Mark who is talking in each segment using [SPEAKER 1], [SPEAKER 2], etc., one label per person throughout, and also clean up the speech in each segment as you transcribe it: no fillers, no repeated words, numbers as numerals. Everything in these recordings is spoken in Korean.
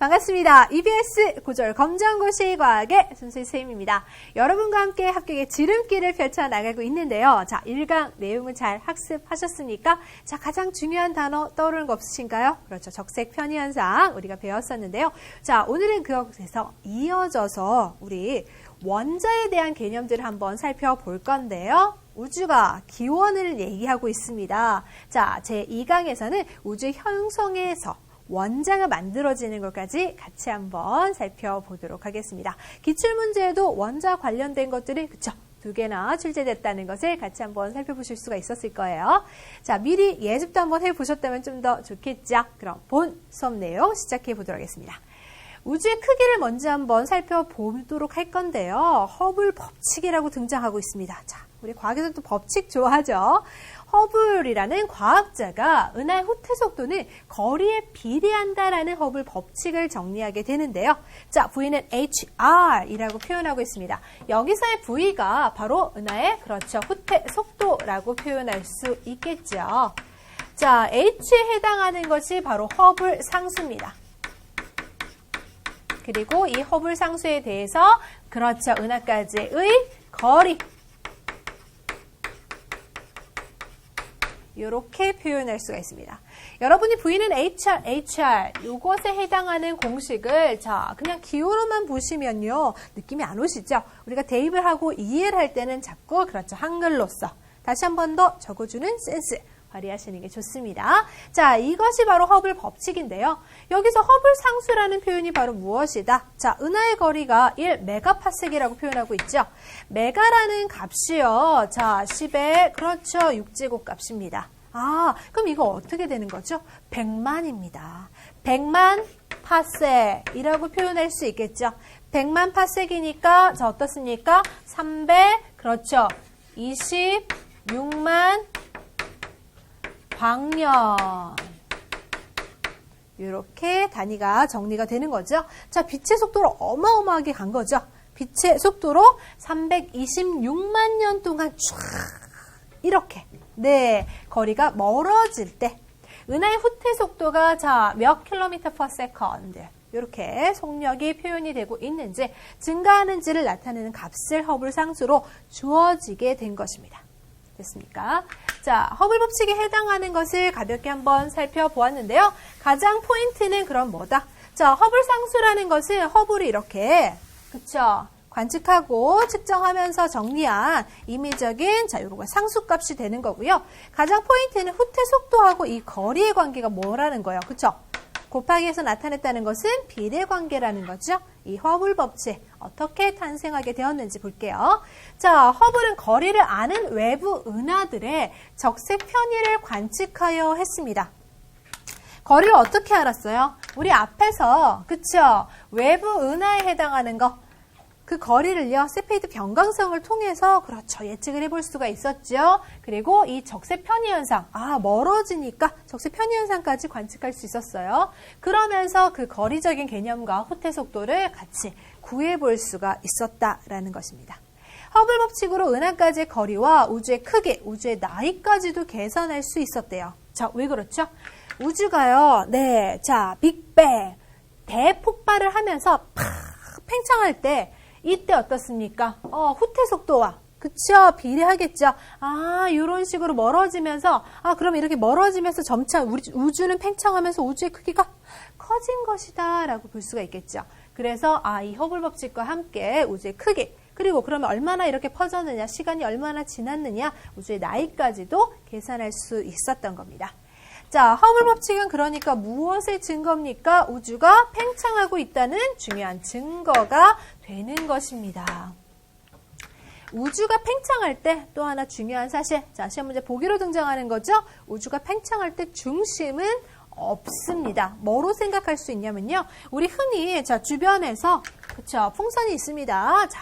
[SPEAKER 1] 반갑습니다. EBS 고졸 검정고시 과학의 손수희 선생님입니다. 여러분과 함께 합격의 지름길을 펼쳐나가고 있는데요. 자, 1강 내용은 잘 학습하셨습니까? 자, 가장 중요한 단어 떠오르는 거 없으신가요? 그렇죠. 적색 편의현상 우리가 배웠었는데요. 자, 오늘은 그것에서 이어져서 우리 원자에 대한 개념들을 한번 살펴볼 건데요. 우주가 기원을 얘기하고 있습니다. 자, 제2강에서는 우주 형성에서 원자가 만들어지는 것까지 같이 한번 살펴보도록 하겠습니다. 기출문제에도 원자 관련된 것들이 그쵸? 2개나 출제됐다는 것을 같이 한번 살펴보실 수가 있었을 거예요. 자, 미리 예습도 한번 해보셨다면 좀 더 좋겠죠? 그럼 본 수업 내용 시작해 보도록 하겠습니다. 우주의 크기를 먼저 한번 살펴보도록 할 건데요. 허블 법칙이라고 등장하고 있습니다. 자, 우리 과학에서 또 법칙 좋아하죠? 허블이라는 과학자가 은하의 후퇴 속도는 거리에 비례한다라는 허블 법칙을 정리하게 되는데요. 자, V는 HR이라고 표현하고 있습니다. 여기서의 V가 바로 은하의 그렇죠. 후퇴 속도라고 표현할 수 있겠죠. 자, H에 해당하는 것이 바로 허블 상수입니다. 그리고 이 허블 상수에 대해서 그렇죠. 은하까지의 거리 이렇게 표현할 수가 있습니다. 여러분이 V는 HR 이것에 해당하는 공식을 자 그냥 기호로만 보시면요. 느낌이 안 오시죠? 우리가 대입을 하고 이해를 할 때는 자꾸 그렇죠. 한글로써 다시 한 번 더 적어주는 센스 발휘하시는 게 좋습니다. 자, 이것이 바로 허블 법칙인데요. 여기서 허블 상수라는 표현이 바로 무엇이다? 자, 은하의 거리가 1메가파섹이라고 표현하고 있죠. 메가라는 값이요. 자, 10의 그렇죠. 6제곱 값입니다. 아, 그럼 이거 어떻게 되는 거죠? 100만입니다. 100만 파섹이라고 표현할 수 있겠죠. 100만 파섹이니까 자, 어떻습니까? 300 그렇죠. 26만 광년 이렇게 단위가 정리가 되는 거죠. 자, 빛의 속도로 어마어마하게 간 거죠. 빛의 속도로 326만 년 동안 쫙 이렇게 네 거리가 멀어질 때 은하의 후퇴 속도가 자, 몇 킬로미터 per second 이렇게 속력이 표현이 되고 있는지 증가하는지를 나타내는 값을 허블 상수로 주어지게 된 것입니다. 됐습니까? 자, 허블 법칙에 해당하는 것을 가볍게 한번 살펴보았는데요. 가장 포인트는 그럼 뭐다? 자, 허블 상수라는 것은 허블이 이렇게 그쵸? 관측하고 측정하면서 정리한 임의적인 자, 요거가 상수값이 되는 거고요. 가장 포인트는 후퇴 속도하고 이 거리의 관계가 뭐라는 거예요. 그쵸? 곱하기해서 나타냈다는 것은 비례관계라는 거죠. 이 허블 법칙 어떻게 탄생하게 되었는지 볼게요. 자, 허블은 거리를 아는 외부 은하들의 적색 편의를 관측하여 했습니다. 거리를 어떻게 알았어요? 우리 앞에서 그쵸? 외부 은하에 해당하는 거 그 거리를요, 세페이드 변광성을 통해서 그렇죠. 예측을 해볼 수가 있었죠. 그리고 이 적색 편의 현상, 멀어지니까 적색 편의 현상까지 관측할 수 있었어요. 그러면서 그 거리적인 개념과 후퇴 속도를 같이 구해볼 수가 있었다라는 것입니다. 허블 법칙으로 은하까지의 거리와 우주의 크기, 우주의 나이까지도 계산할 수 있었대요. 자, 왜 그렇죠? 우주가요, 네, 자, 빅뱅, 대폭발을 하면서 팍 팽창할 때 이때 어떻습니까? 후퇴 속도와 그쵸? 비례하겠죠? 이런 식으로 멀어지면서 그럼 이렇게 멀어지면서 점차 우주는 팽창하면서 우주의 크기가 커진 것이다 라고 볼 수가 있겠죠. 그래서 이 허블 법칙과 함께 우주의 크기 그리고 그러면 얼마나 이렇게 퍼졌느냐 시간이 얼마나 지났느냐 우주의 나이까지도 계산할 수 있었던 겁니다. 자, 허블 법칙은 그러니까 무엇의 증거입니까? 우주가 팽창하고 있다는 중요한 증거가 되는 것입니다. 우주가 팽창할 때 또 하나 중요한 사실. 자, 시험 문제 보기로 등장하는 거죠. 우주가 팽창할 때 중심은 없습니다. 뭐로 생각할 수 있냐면요. 우리 흔히 자, 주변에서 그쵸? 풍선이 있습니다. 자,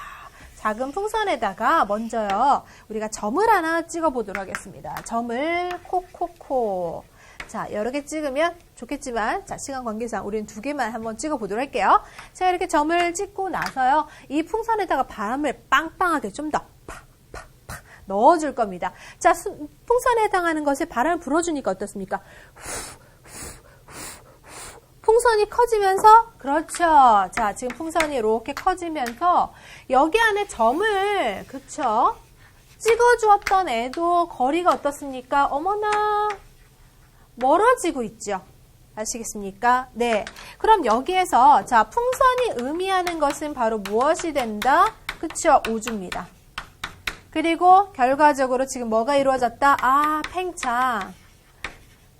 [SPEAKER 1] 작은 풍선에다가 먼저요. 우리가 점을 하나 찍어 보도록 하겠습니다. 점을 콕콕콕. 자, 여러 개 찍으면 좋겠지만, 자, 시간 관계상 우리는 2개만 한번 찍어보도록 할게요. 자, 이렇게 점을 찍고 나서요, 이 풍선에다가 바람을 빵빵하게 좀 더 팍팍팍 넣어줄 겁니다. 자, 풍선에 해당하는 것에 바람을 불어주니까 어떻습니까? 풍선이 커지면서 그렇죠. 자, 지금 풍선이 이렇게 커지면서 여기 안에 점을 그쵸? 찍어주었던 애도 거리가 어떻습니까? 어머나 멀어지고 있죠. 아시겠습니까? 네. 그럼 여기에서 자 풍선이 의미하는 것은 바로 무엇이 된다? 그쵸? 우주입니다. 그리고 결과적으로 지금 뭐가 이루어졌다? 아, 팽창.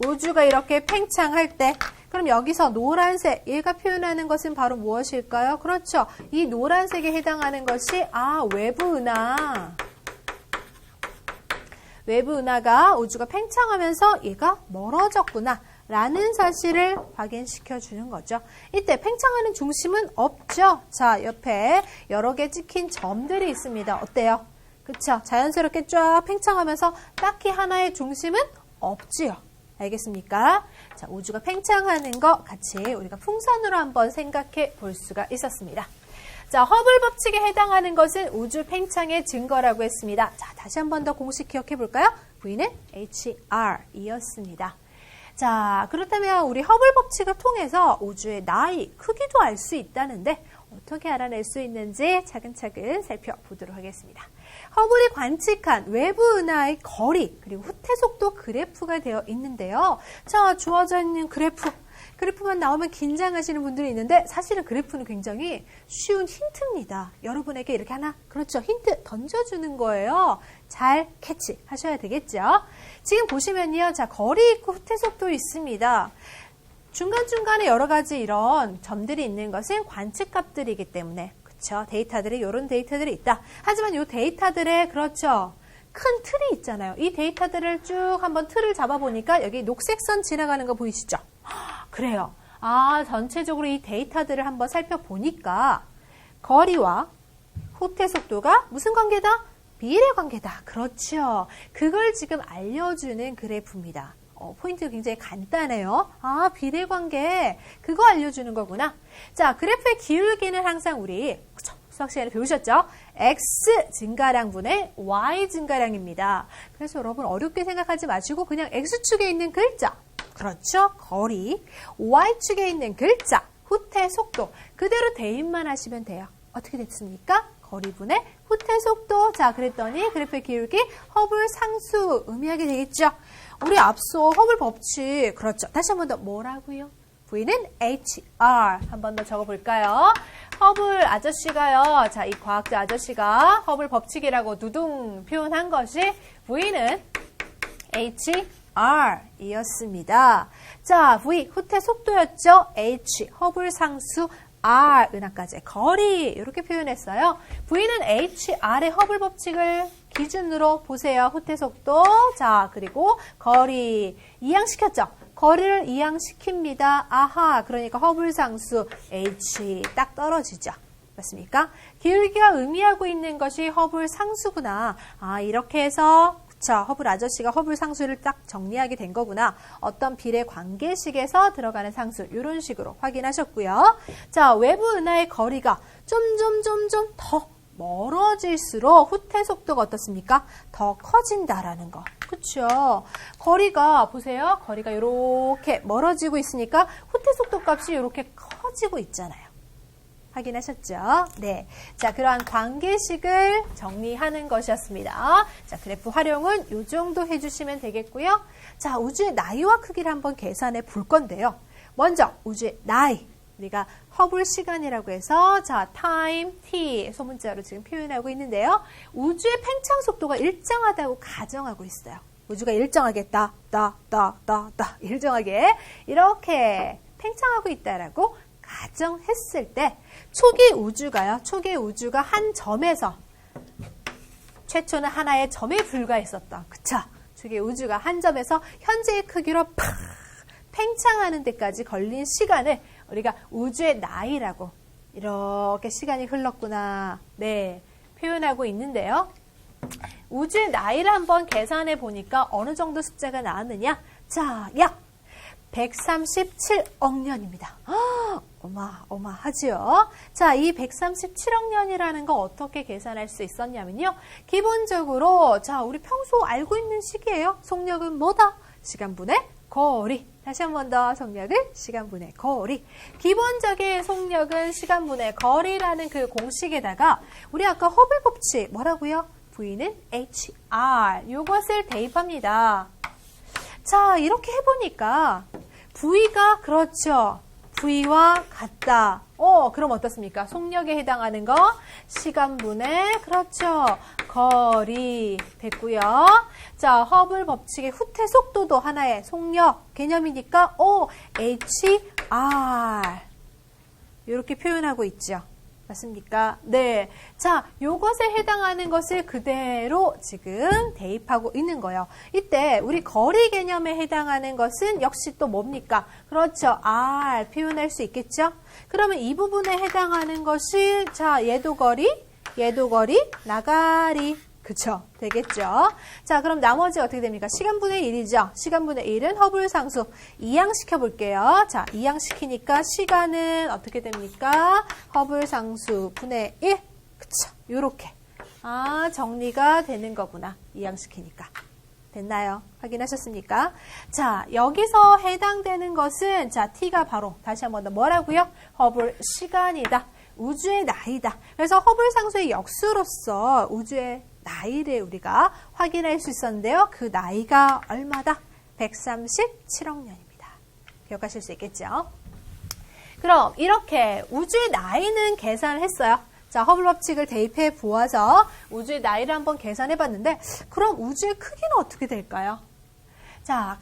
[SPEAKER 1] 우주가 이렇게 팽창할 때 그럼 여기서 노란색 얘가 표현하는 것은 바로 무엇일까요? 그렇죠. 이 노란색에 해당하는 것이 외부 은하. 외부 은하가 우주가 팽창하면서 얘가 멀어졌구나 라는 사실을 확인시켜 주는 거죠. 이때 팽창하는 중심은 없죠. 자, 옆에 여러 개 찍힌 점들이 있습니다. 어때요? 그쵸? 자연스럽게 쫙 팽창하면서 딱히 하나의 중심은 없지요. 알겠습니까? 자, 우주가 팽창하는 거 같이 우리가 풍선으로 한번 생각해 볼 수가 있었습니다. 자, 허블 법칙에 해당하는 것은 우주 팽창의 증거라고 했습니다. 자, 다시 한 번 더 공식 기억해 볼까요? V는 HR이었습니다. 자, 그렇다면 우리 허블 법칙을 통해서 우주의 나이, 크기도 알 수 있다는데 어떻게 알아낼 수 있는지 차근차근 살펴보도록 하겠습니다. 허블이 관측한 외부 은하의 거리 그리고 후퇴 속도 그래프가 되어 있는데요. 자, 주어져 있는 그래프만 나오면 긴장하시는 분들이 있는데 사실은 그래프는 굉장히 쉬운 힌트입니다. 여러분에게 이렇게 하나 그렇죠. 힌트 던져주는 거예요. 잘 캐치하셔야 되겠죠. 지금 보시면요. 자, 거리 있고 후퇴 속도 있습니다. 중간중간에 여러 가지 이런 점들이 있는 것은 관측값들이기 때문에 그렇죠. 데이터들이 이런 데이터들이 있다. 하지만 이 데이터들의 그렇죠. 큰 틀이 있잖아요. 이 데이터들을 쭉 한번 틀을 잡아보니까 여기 녹색 선 지나가는 거 보이시죠? 그래요. 전체적으로 이 데이터들을 한번 살펴보니까 거리와 후퇴 속도가 무슨 관계다? 비례 관계다. 그렇죠. 그걸 지금 알려주는 그래프입니다. 포인트 굉장히 간단해요. 비례 관계. 그거 알려주는 거구나. 자, 그래프의 기울기는 항상 우리 수학 시간에 배우셨죠? X 증가량분의 Y 증가량입니다. 그래서 여러분 어렵게 생각하지 마시고 그냥 X축에 있는 글자. 그렇죠. 거리. Y축에 있는 글자. 후퇴 속도. 그대로 대입만 하시면 돼요. 어떻게 됐습니까? 거리분의 후퇴 속도. 자, 그랬더니 그래프의 기울기 허블 상수 의미하게 되겠죠. 우리 앞서 허블 법칙. 그렇죠. 다시 한 번 더 뭐라고요? V는 HR. 한 번 더 적어볼까요? 허블 아저씨가요. 자, 이 과학자 아저씨가 허블 법칙이라고 두둥 표현한 것이 V는 HR 이었습니다. 자, V 후퇴 속도였죠. H 허블 상수 R 은하까지의 거리 이렇게 표현했어요. V는 HR의 허블 법칙을 기준으로 보세요. 후퇴 속도. 자, 그리고 거리 이항시켰죠. 거리를 이항시킵니다. 아하, 그러니까 허블 상수 H 딱 떨어지죠. 맞습니까? 기울기가 의미하고 있는 것이 허블 상수구나. 이렇게 해서 자, 허블 아저씨가 허블 상수를 딱 정리하게 된 거구나. 어떤 비례 관계식에서 들어가는 상수 이런 식으로 확인하셨고요. 자, 외부 은하의 거리가 점점 더 멀어질수록 후퇴 속도가 어떻습니까? 더 커진다라는 거. 그렇죠? 거리가 보세요. 거리가 이렇게 멀어지고 있으니까 후퇴 속도 값이 이렇게 커지고 있잖아요. 확인하셨죠? 네. 자, 그러한 관계식을 정리하는 것이었습니다. 자, 그래프 활용은 이 정도 해주시면 되겠고요. 자, 우주의 나이와 크기를 한번 계산해 볼 건데요. 먼저 우주의 나이. 우리가 허블 시간이라고 해서 자, 타임, t 소문자로 지금 표현하고 있는데요. 우주의 팽창 속도가 일정하다고 가정하고 있어요. 우주가 일정하게 일정하게 이렇게 팽창하고 있다라고 가정했을 때 초기 우주가 한 점에서 최초는 하나의 점에 불과했었다. 그쵸? 초기 우주가 한 점에서 현재의 크기로 팍 팽창하는 데까지 걸린 시간을 우리가 우주의 나이라고 이렇게 시간이 흘렀구나. 네, 표현하고 있는데요. 우주의 나이를 한번 계산해 보니까 어느 정도 숫자가 나왔느냐? 자, 약 137억 년입니다. 어마하지요. 자, 이 137억 년이라는 거 어떻게 계산할 수 있었냐면요. 기본적으로 자, 우리 평소 알고 있는 식이에요. 속력은 뭐다? 시간분의 거리. 다시 한 번 더 속력을 시간분의 거리. 기본적인 속력은 시간분의 거리라는 그 공식에다가 우리 아까 허블 법칙 뭐라고요? V는 HR. 요것을 대입합니다. 자, 이렇게 해보니까 V가 그렇죠. V와 같다. 그럼 어떻습니까? 속력에 해당하는 거 시간분의 그렇죠. 거리 됐고요. 자, 허블 법칙의 후퇴 속도도 하나의 속력 개념이니까 HR 이렇게 표현하고 있죠. 맞습니까? 네. 자, 요것에 해당하는 것을 그대로 지금 대입하고 있는 거예요. 이때 우리 거리 개념에 해당하는 것은 역시 또 뭡니까? 그렇죠. R 표현할 수 있겠죠? 그러면 이 부분에 해당하는 것이 자, 얘도 거리, 나가리. 그쵸? 되겠죠? 자, 그럼 나머지 어떻게 됩니까? 시간분의 1이죠? 시간분의 1은 허블 상수. 이항시켜 볼게요. 자, 이항시키니까 시간은 어떻게 됩니까? 허블 상수 분의 1. 그쵸? 요렇게. 아, 정리가 되는 거구나. 이항시키니까. 됐나요? 확인하셨습니까? 자, 여기서 해당되는 것은 자, T가 바로 다시 한번 더 뭐라고요? 허블 시간이다. 우주의 나이다. 그래서 허블 상수의 역수로서 우주의 나이를 우리가 확인할 수 있었는데요. 그 나이가 얼마다? 137억 년입니다. 기억하실 수 있겠죠? 그럼 이렇게 우주의 나이는 계산을 했어요. 자, 허블 법칙을 대입해 보아서 우주의 나이를 한번 계산해 봤는데 그럼 우주의 크기는 어떻게 될까요? 자,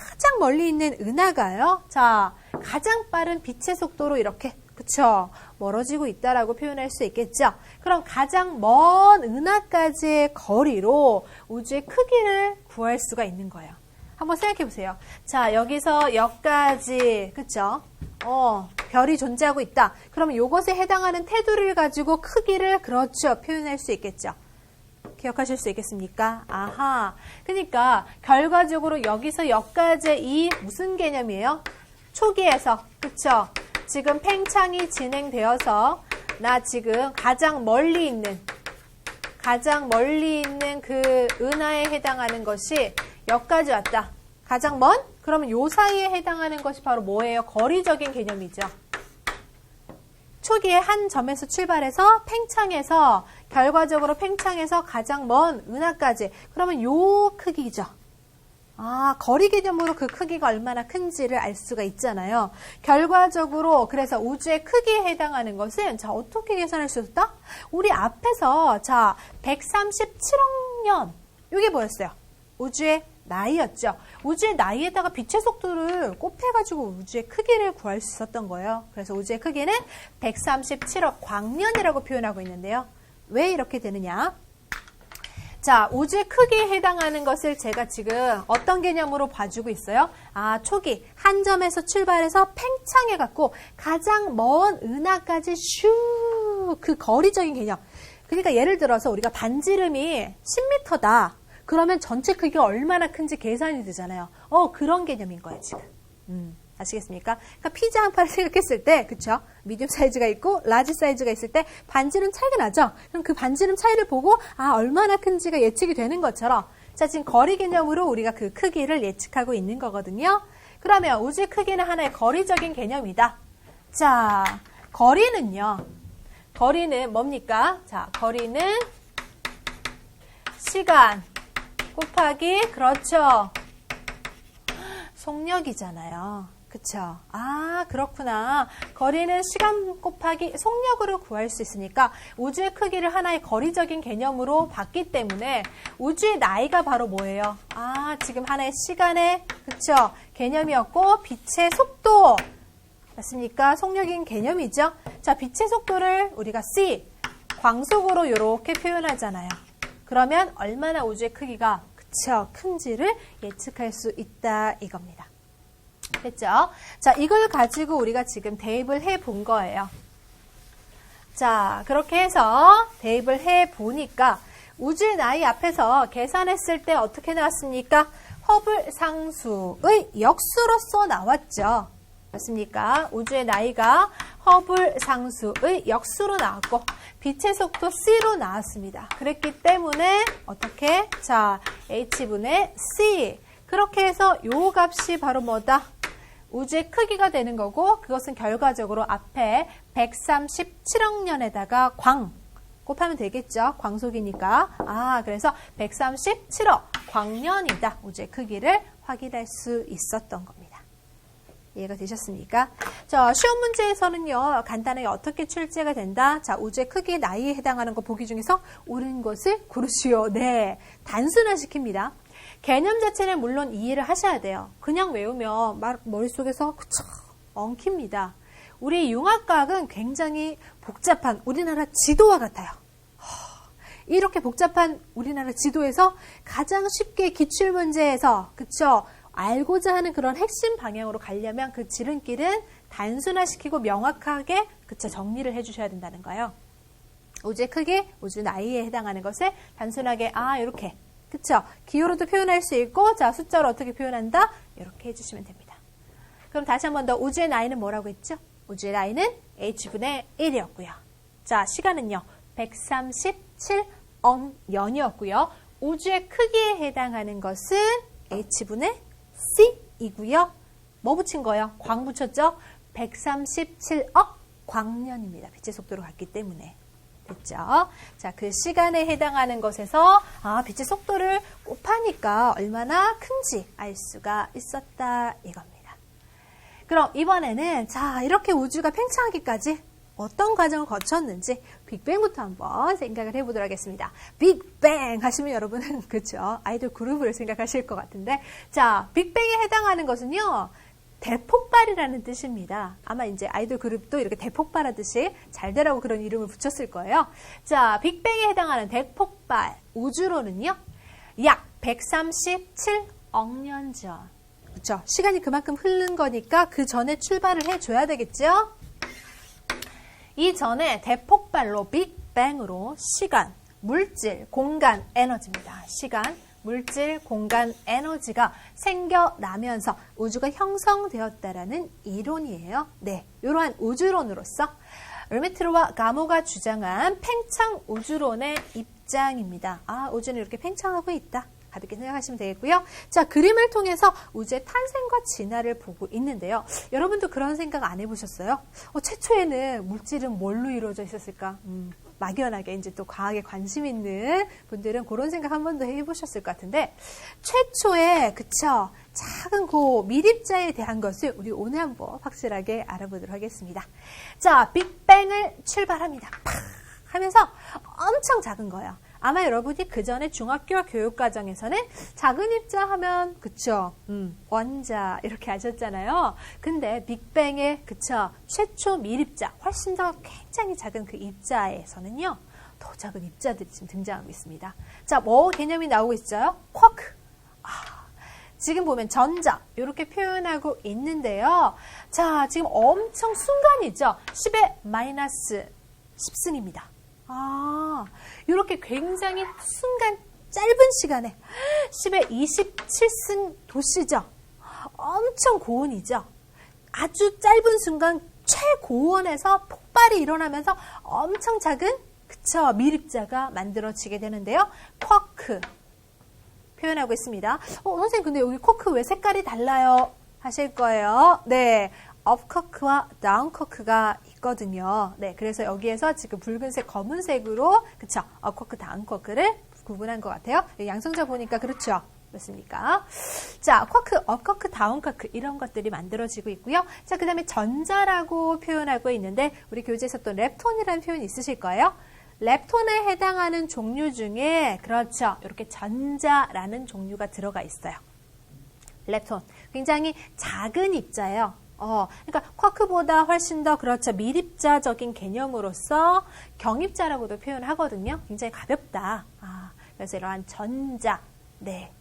[SPEAKER 1] 가장 멀리 있는 은하가요. 자, 가장 빠른 빛의 속도로 이렇게 그쵸? 멀어지고 있다라고 표현할 수 있겠죠? 그럼 가장 먼 은하까지의 거리로 우주의 크기를 구할 수가 있는 거예요. 한번 생각해 보세요. 자, 여기서 여기까지, 그쵸? 별이 존재하고 있다. 그러면 이것에 해당하는 테두리를 가지고 크기를 그렇죠. 표현할 수 있겠죠? 기억하실 수 있겠습니까? 아하. 그러니까 결과적으로 여기서 여기까지 이 무슨 개념이에요? 초기에서, 그쵸? 지금 팽창이 진행되어서 나 지금 가장 멀리 있는 그 은하에 해당하는 것이 여기까지 왔다. 가장 먼? 그러면 요 사이에 해당하는 것이 바로 뭐예요? 거리적인 개념이죠. 초기에 한 점에서 출발해서 팽창해서 결과적으로 팽창해서 가장 먼 은하까지. 그러면 요 크기죠. 아, 거리 개념으로 그 크기가 얼마나 큰지를 알 수가 있잖아요. 결과적으로 그래서 우주의 크기에 해당하는 것은 자, 어떻게 계산할 수 있다? 우리 앞에서 자, 137억 년 이게 뭐였어요? 우주의 나이였죠. 우주의 나이에다가 빛의 속도를 곱해가지고 우주의 크기를 구할 수 있었던 거예요. 그래서 우주의 크기는 137억 광년이라고 표현하고 있는데요. 왜 이렇게 되느냐? 자, 우주의 크기에 해당하는 것을 제가 지금 어떤 개념으로 봐주고 있어요? 아, 초기 한 점에서 출발해서 팽창해갖고 가장 먼 은하까지 슈 그 거리적인 개념. 그러니까 예를 들어서 우리가 반지름이 10m다. 그러면 전체 크기가 얼마나 큰지 계산이 되잖아요. 그런 개념인 거예요, 지금. 아시겠습니까? 그러니까 피자 한 판을 생각했을 때, 그쵸? 미디움 사이즈가 있고, 라지 사이즈가 있을 때, 반지름 차이가 나죠? 그럼 그 반지름 차이를 보고, 아, 얼마나 큰지가 예측이 되는 것처럼, 자, 지금 거리 개념으로 우리가 그 크기를 예측하고 있는 거거든요. 그러면 우주의 크기는 하나의 거리적인 개념이다. 자, 거리는요. 거리는 뭡니까? 자, 거리는 시간 곱하기, 그렇죠. 속력이잖아요. 그쵸? 아, 그렇구나. 거리는 시간 곱하기 속력으로 구할 수 있으니까 우주의 크기를 하나의 거리적인 개념으로 봤기 때문에 우주의 나이가 바로 뭐예요? 아, 지금 하나의 시간의, 그쵸? 개념이었고, 빛의 속도. 맞습니까? 속력인 개념이죠? 자, 빛의 속도를 우리가 c, 광속으로 이렇게 표현하잖아요. 그러면 얼마나 우주의 크기가, 그쵸? 큰지를 예측할 수 있다, 이겁니다. 됐죠? 자, 이걸 가지고 우리가 지금 대입을 해 본 거예요. 자, 그렇게 해서 대입을 해 보니까 우주의 나이 앞에서 계산했을 때 어떻게 나왔습니까? 허블 상수의 역수로서 나왔죠. 맞습니까? 우주의 나이가 허블 상수의 역수로 나왔고 빛의 속도 c로 나왔습니다. 그랬기 때문에 어떻게? 자, h분의 c. 그렇게 해서 요 값이 바로 뭐다? 우주의 크기가 되는 거고 그것은 결과적으로 앞에 137억 년에다가 광 곱하면 되겠죠. 광속이니까. 그래서 137억 광년이다. 우주의 크기를 확인할 수 있었던 겁니다. 이해가 되셨습니까? 자, 시험 문제에서는요, 간단하게 어떻게 출제가 된다? 자, 우주의 크기, 나이에 해당하는 거 보기 중에서 옳은 것을 고르시오. 네. 단순화시킵니다. 개념 자체는 물론 이해를 하셔야 돼요. 그냥 외우면 머릿속에서 그쵸, 엉킵니다. 우리 융합과학은 굉장히 복잡한 우리나라 지도와 같아요. 이렇게 복잡한 우리나라 지도에서 가장 쉽게 기출문제에서 그쵸, 알고자 하는 그런 핵심 방향으로 가려면 그 지름길은 단순화시키고 명확하게 그쵸, 정리를 해주셔야 된다는 거예요. 우주의 크기, 우주 나이에 해당하는 것을 단순하게 이렇게 그쵸? 기호로도 표현할 수 있고 자 숫자로 어떻게 표현한다? 이렇게 해주시면 됩니다. 그럼 다시 한 번 더 우주의 나이는 뭐라고 했죠? 우주의 나이는 h분의 1이었고요. 자 시간은요. 137억 년이었고요. 우주의 크기에 해당하는 것은 h분의 c이고요. 뭐 붙인 거예요? 광 붙였죠? 137억 광년입니다. 빛의 속도로 갔기 때문에. 됐죠? 자, 그 시간에 해당하는 것에서 빛의 속도를 곱하니까 얼마나 큰지 알 수가 있었다 이겁니다. 그럼 이번에는 자, 이렇게 우주가 팽창하기까지 어떤 과정을 거쳤는지 빅뱅부터 한번 생각을 해보도록 하겠습니다. 빅뱅 하시면 여러분은 그렇죠? 아이돌 그룹을 생각하실 것 같은데 자, 빅뱅에 해당하는 것은요. 대폭발이라는 뜻입니다. 아마 이제 아이돌 그룹도 이렇게 대폭발하듯이 잘 되라고 그런 이름을 붙였을 거예요. 자, 빅뱅에 해당하는 대폭발 우주로는요. 약 137억 년 전. 그렇죠? 시간이 그만큼 흐른 거니까 그 전에 출발을 해줘야 되겠죠? 이전에 대폭발로 빅뱅으로 시간, 물질, 공간, 에너지입니다. 시간, 물질, 공간, 에너지가 생겨나면서 우주가 형성되었다라는 이론이에요. 네, 이러한 우주론으로서 르메트르와 가모가 주장한 팽창 우주론의 입장입니다. 우주는 이렇게 팽창하고 있다. 가볍게 생각하시면 되겠고요. 자, 그림을 통해서 우주의 탄생과 진화를 보고 있는데요. 여러분도 그런 생각 안 해보셨어요? 최초에는 물질은 뭘로 이루어져 있었을까? 막연하게 이제 또 과학에 관심 있는 분들은 그런 생각 한 번도 해보셨을 것 같은데 최초에 그쵸 작은 그 미립자에 대한 것을 우리 오늘 한번 확실하게 알아보도록 하겠습니다. 자, 빅뱅을 출발합니다. 팍 하면서 엄청 작은 거예요. 아마 여러분이 그 전에 중학교 교육과정에서는 작은 입자 하면 그쵸 원자 이렇게 하셨잖아요. 근데 빅뱅의 그쵸 최초 밀입자 훨씬 더 굉장히 작은 그 입자에서는요 더 작은 입자들이 지금 등장하고 있습니다. 자, 뭐 개념이 나오고 있어요? 쿼크. 지금 보면 전자 이렇게 표현하고 있는데요. 자, 지금 엄청 순간이죠. 10의 마이너스 10승입니다. 이렇게 굉장히 순간 짧은 시간에 10의 27승 도시죠. 엄청 고온이죠. 아주 짧은 순간 최고온에서 폭발이 일어나면서 엄청 작은 그쵸 밀입자가 만들어지게 되는데요. 쿼크 표현하고 있습니다. 선생님 근데 여기 쿼크 왜 색깔이 달라요? 하실 거예요. 네, 업쿼크와 다운쿼크가 있거든요. 네, 그래서 여기에서 지금 붉은색, 검은색으로 그쵸 업쿼크, 다운쿼크를 구분한 것 같아요. 양성자 보니까 그렇죠. 맞습니까? 자, 쿼크, 업쿼크, 다운쿼크 이런 것들이 만들어지고 있고요. 자, 그 다음에 전자라고 표현하고 있는데 우리 교재에서 또 렙톤이라는 표현이 있으실 거예요. 렙톤에 해당하는 종류 중에 그렇죠. 이렇게 전자라는 종류가 들어가 있어요. 렙톤. 굉장히 작은 입자예요. 그러니까 쿼크보다 훨씬 더 그렇죠. 밀입자적인 개념으로서 경입자라고도 표현하거든요. 굉장히 가볍다. 그래서 이러한 전자. 네.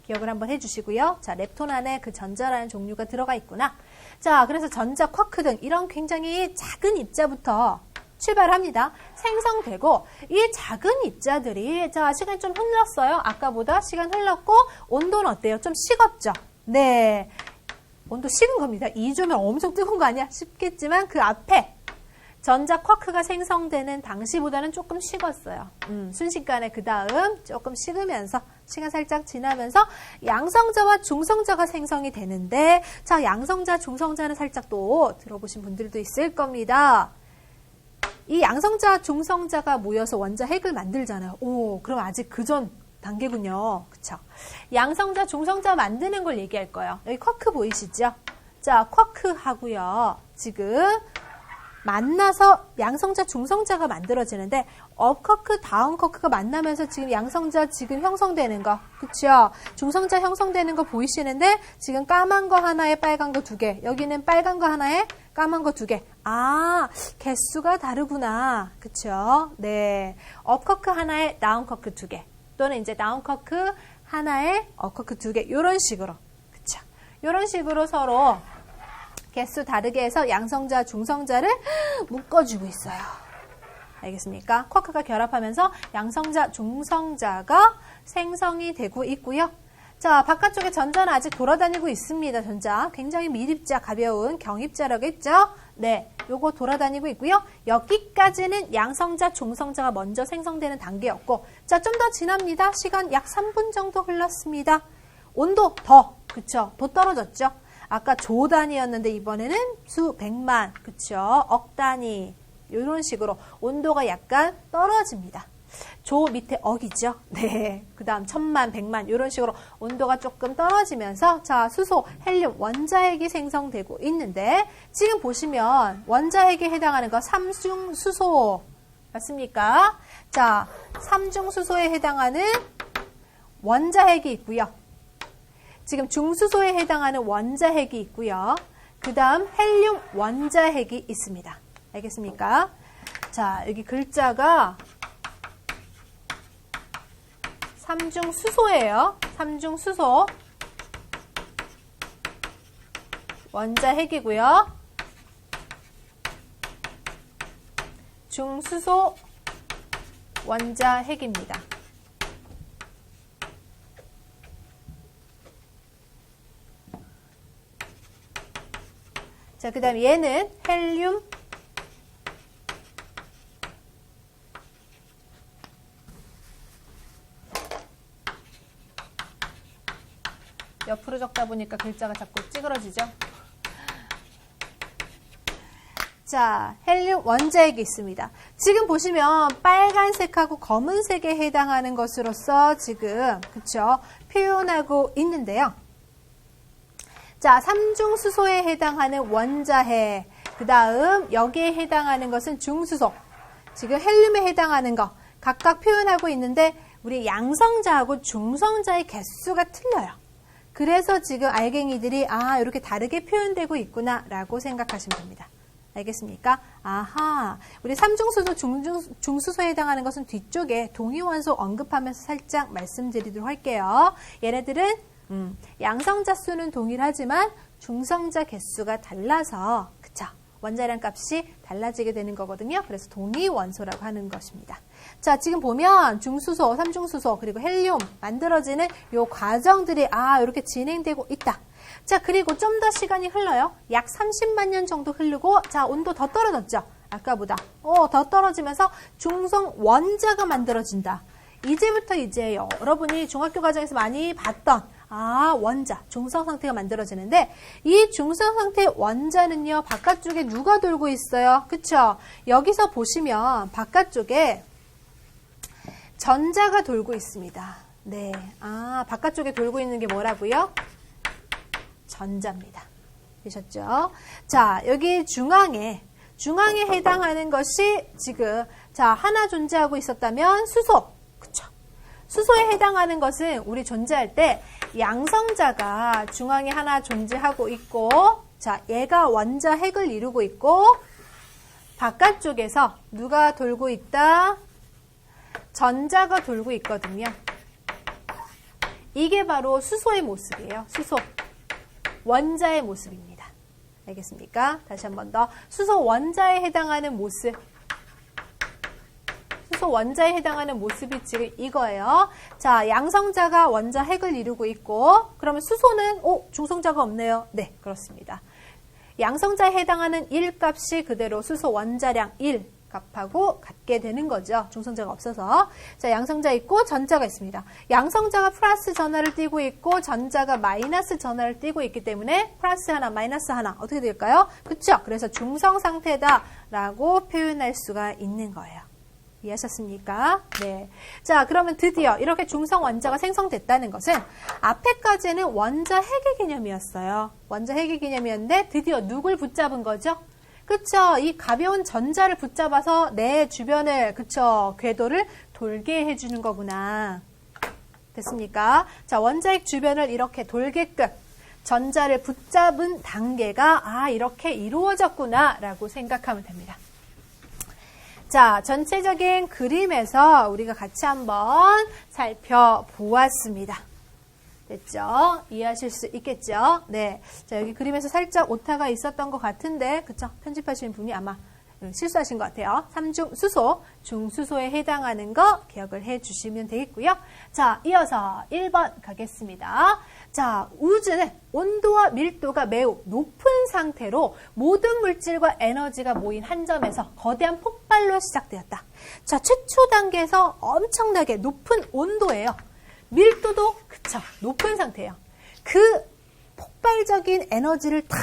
[SPEAKER 1] 기억을 한번 해주시고요. 자, 렙톤 안에 그 전자라는 종류가 들어가 있구나. 자, 그래서 전자, 쿼크 등 이런 굉장히 작은 입자부터 출발합니다. 생성되고 이 작은 입자들이 자 시간이 좀 흘렀어요. 아까보다 시간 흘렀고 온도는 어때요? 좀 식었죠? 네. 온도 식은 겁니다. 2주면 엄청 뜨거운 거 아니야? 싶겠지만 그 앞에 전자 쿼크가 생성되는 당시보다는 조금 식었어요. 순식간에 그 다음 조금 식으면서 시간 살짝 지나면서 양성자와 중성자가 생성이 되는데 자, 양성자, 중성자는 살짝 또 들어보신 분들도 있을 겁니다. 이 양성자, 중성자가 모여서 원자 핵을 만들잖아요. 오, 그럼 아직 그 전 단계군요. 그쵸? 양성자, 중성자 만드는 걸 얘기할 거예요. 여기 쿼크 보이시죠? 자, 쿼크하고요. 지금 만나서 양성자, 중성자가 만들어지는데 업쿼크, 다운쿼크가 만나면서 지금 양성자 지금 형성되는 거. 그쵸? 중성자 형성되는 거 보이시는데 지금 까만 거 하나에 빨간 거 2개. 여기는 빨간 거 하나에 까만 거 2개. 아, 개수가 다르구나. 그쵸? 네. 업쿼크 하나에 다운쿼크 2개. 또는 이제 다운쿼크 하나에 업쿼크 2개. 요런 식으로. 그쵸? 요런 식으로 서로 개수 다르게 해서 양성자, 중성자를 묶어주고 있어요. 알겠습니까? 쿼크가 결합하면서 양성자, 중성자가 생성이 되고 있고요. 자, 바깥쪽에 전자는 아직 돌아다니고 있습니다. 전자. 굉장히 미립자, 가벼운 경입자라고 했죠? 네, 요거 돌아다니고 있고요. 여기까지는 양성자, 중성자가 먼저 생성되는 단계였고 자, 좀 더 지납니다. 시간 약 3분 정도 흘렀습니다. 온도 그쵸? 더 떨어졌죠? 아까 조 단위였는데 이번에는 수백만, 그쵸? 억 단위 이런 식으로 온도가 약간 떨어집니다. 조 밑에 억이죠. 네. 그 다음 천만, 백만 이런 식으로 온도가 조금 떨어지면서 자, 수소, 헬륨, 원자핵이 생성되고 있는데 지금 보시면 원자핵에 해당하는 거 삼중수소 맞습니까? 자, 삼중수소에 해당하는 원자핵이 있고요. 지금 중수소에 해당하는 원자핵이 있고요. 그 다음 헬륨 원자핵이 있습니다. 알겠습니까? 자, 여기 글자가 삼중수소예요. 삼중수소 원자핵이고요. 중수소 원자핵입니다. 자, 그 다음 얘는 헬륨 옆으로 적다 보니까 글자가 자꾸 찌그러지죠. 자, 헬륨 원자핵이 있습니다. 지금 보시면 빨간색하고 검은색에 해당하는 것으로서 지금 그쵸? 표현하고 있는데요. 자, 삼중수소에 해당하는 원자핵, 그 다음 여기에 해당하는 것은 중수소, 지금 헬륨에 해당하는 거 각각 표현하고 있는데 우리 양성자하고 중성자의 개수가 틀려요. 그래서 지금 알갱이들이 이렇게 다르게 표현되고 있구나 라고 생각하시면 됩니다. 알겠습니까? 아하, 우리 삼중수소, 중수소에 해당하는 것은 뒤쪽에 동위원소 언급하면서 살짝 말씀드리도록 할게요. 얘네들은 양성자 수는 동일하지만 중성자 개수가 달라서 그쵸? 원자량 값이 달라지게 되는 거거든요. 그래서 동위원소라고 하는 것입니다. 자, 지금 보면 중수소, 삼중수소 그리고 헬륨 만들어지는 요 과정들이 이렇게 진행되고 있다. 자, 그리고 좀 더 시간이 흘러요. 약 30만 년 정도 흐르고 자, 온도 더 떨어졌죠. 아까보다 더 떨어지면서 중성 원자가 만들어진다. 이제부터 이제 여러분이 중학교 과정에서 많이 봤던 원자, 중성 상태가 만들어지는데 이 중성 상태 원자는요. 바깥쪽에 누가 돌고 있어요? 그쵸? 여기서 보시면 바깥쪽에 전자가 돌고 있습니다. 네, 바깥쪽에 돌고 있는 게 뭐라고요? 전자입니다. 되셨죠? 자, 여기 중앙에 해당하는 것이 지금 자, 하나 존재하고 있었다면 수소. 그쵸? 수소에 해당하는 것은 우리 존재할 때 양성자가 중앙에 하나 존재하고 있고 자, 얘가 원자핵을 이루고 있고 바깥쪽에서 누가 돌고 있다? 전자가 돌고 있거든요. 이게 바로 수소의 모습이에요. 수소. 원자의 모습입니다. 알겠습니까? 다시 한 번 더. 수소 원자에 해당하는 모습. 수소 원자에 해당하는 모습이 지금 이거예요. 자, 양성자가 원자 핵을 이루고 있고, 그러면 수소는, 중성자가 없네요. 네, 그렇습니다. 양성자에 해당하는 1값이 그대로 수소 원자량 1 값하고 같게 되는 거죠. 중성자가 없어서. 자, 양성자 있고 전자가 있습니다. 양성자가 플러스 전하를 띠고 있고 전자가 마이너스 전하를 띠고 있기 때문에 플러스 하나, 마이너스 하나 어떻게 될까요? 그쵸? 그래서 중성 상태다라고 표현할 수가 있는 거예요. 이해하셨습니까? 네. 자, 그러면 드디어 이렇게 중성 원자가 생성됐다는 것은 앞에까지는 원자 핵의 개념이었어요. 원자 핵의 개념이었는데 드디어 누굴 붙잡은 거죠? 그쵸? 이 가벼운 전자를 붙잡아서 내 주변을, 그쵸? 궤도를 돌게 해주는 거구나. 됐습니까? 자, 원자핵 주변을 이렇게 돌게끔 전자를 붙잡은 단계가 이렇게 이루어졌구나 라고 생각하면 됩니다. 자, 전체적인 그림에서 우리가 같이 한번 살펴보았습니다. 됐죠? 이해하실 수 있겠죠? 네. 자, 여기 그림에서 살짝 오타가 있었던 것 같은데, 그쵸? 편집하시는 분이 아마 실수하신 것 같아요. 삼중 수소, 중수소에 해당하는 거 기억을 해 주시면 되겠고요. 자, 이어서 1번 가겠습니다. 자, 우주는 온도와 밀도가 매우 높은 상태로 모든 물질과 에너지가 모인 한 점에서 거대한 폭발로 시작되었다. 자, 최초 단계에서 엄청나게 높은 온도예요. 밀도도 그쵸, 높은 상태예요. 그 폭발적인 에너지를 탁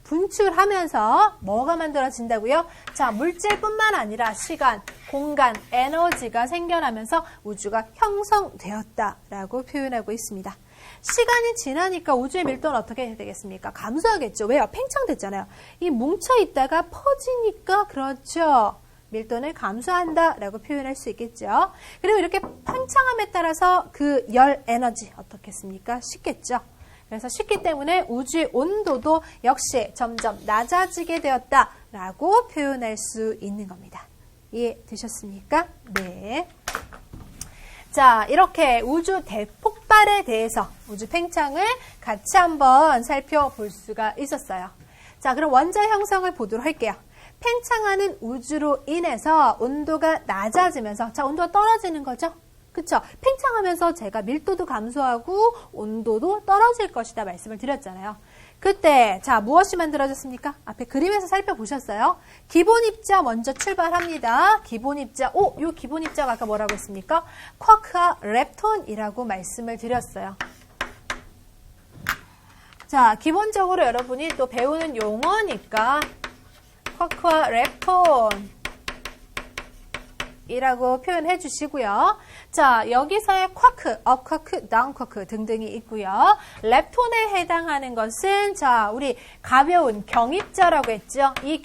[SPEAKER 1] 분출하면서 뭐가 만들어진다고요? 자, 물질뿐만 아니라 시간, 공간, 에너지가 생겨나면서 우주가 형성되었다라고 표현하고 있습니다. 시간이 지나니까 우주의 밀도는 어떻게 되겠습니까? 감소하겠죠. 왜요? 팽창됐잖아요. 이 뭉쳐있다가 퍼지니까 그렇죠. 밀도는 감소한다라고 표현할 수 있겠죠. 그리고 이렇게 팽창함에 따라서 그 열 에너지 어떻겠습니까? 식겠죠. 그래서 식기 때문에 우주의 온도도 역시 점점 낮아지게 되었다라고 표현할 수 있는 겁니다. 이해되셨습니까? 네. 자, 이렇게 우주 대폭발에 대해서 우주 팽창을 같이 한번 살펴볼 수가 있었어요. 자, 그럼 원자 형성을 보도록 할게요. 팽창하는 우주로 인해서 온도가 낮아지면서, 자, 온도가 떨어지는 거죠? 그쵸? 팽창하면서 제가 밀도도 감소하고 온도도 떨어질 것이다 말씀을 드렸잖아요. 그때 자, 무엇이 만들어졌습니까? 앞에 그림에서 살펴보셨어요? 기본 입자 먼저 출발합니다. 기본 입자, 요 기본 입자가 아까 뭐라고 했습니까? 쿼크와 렙톤이라고 말씀을 드렸어요. 자, 기본적으로 여러분이 또 배우는 용어니까 쿼크와 렙톤 이라고 표현해 주시고요. 자, 여기서의 쿼크, 업 쿼크, 다운 쿼크 등등이 있고요. 렙톤에 해당하는 것은 자, 우리 가벼운 경입자라고 했죠. 이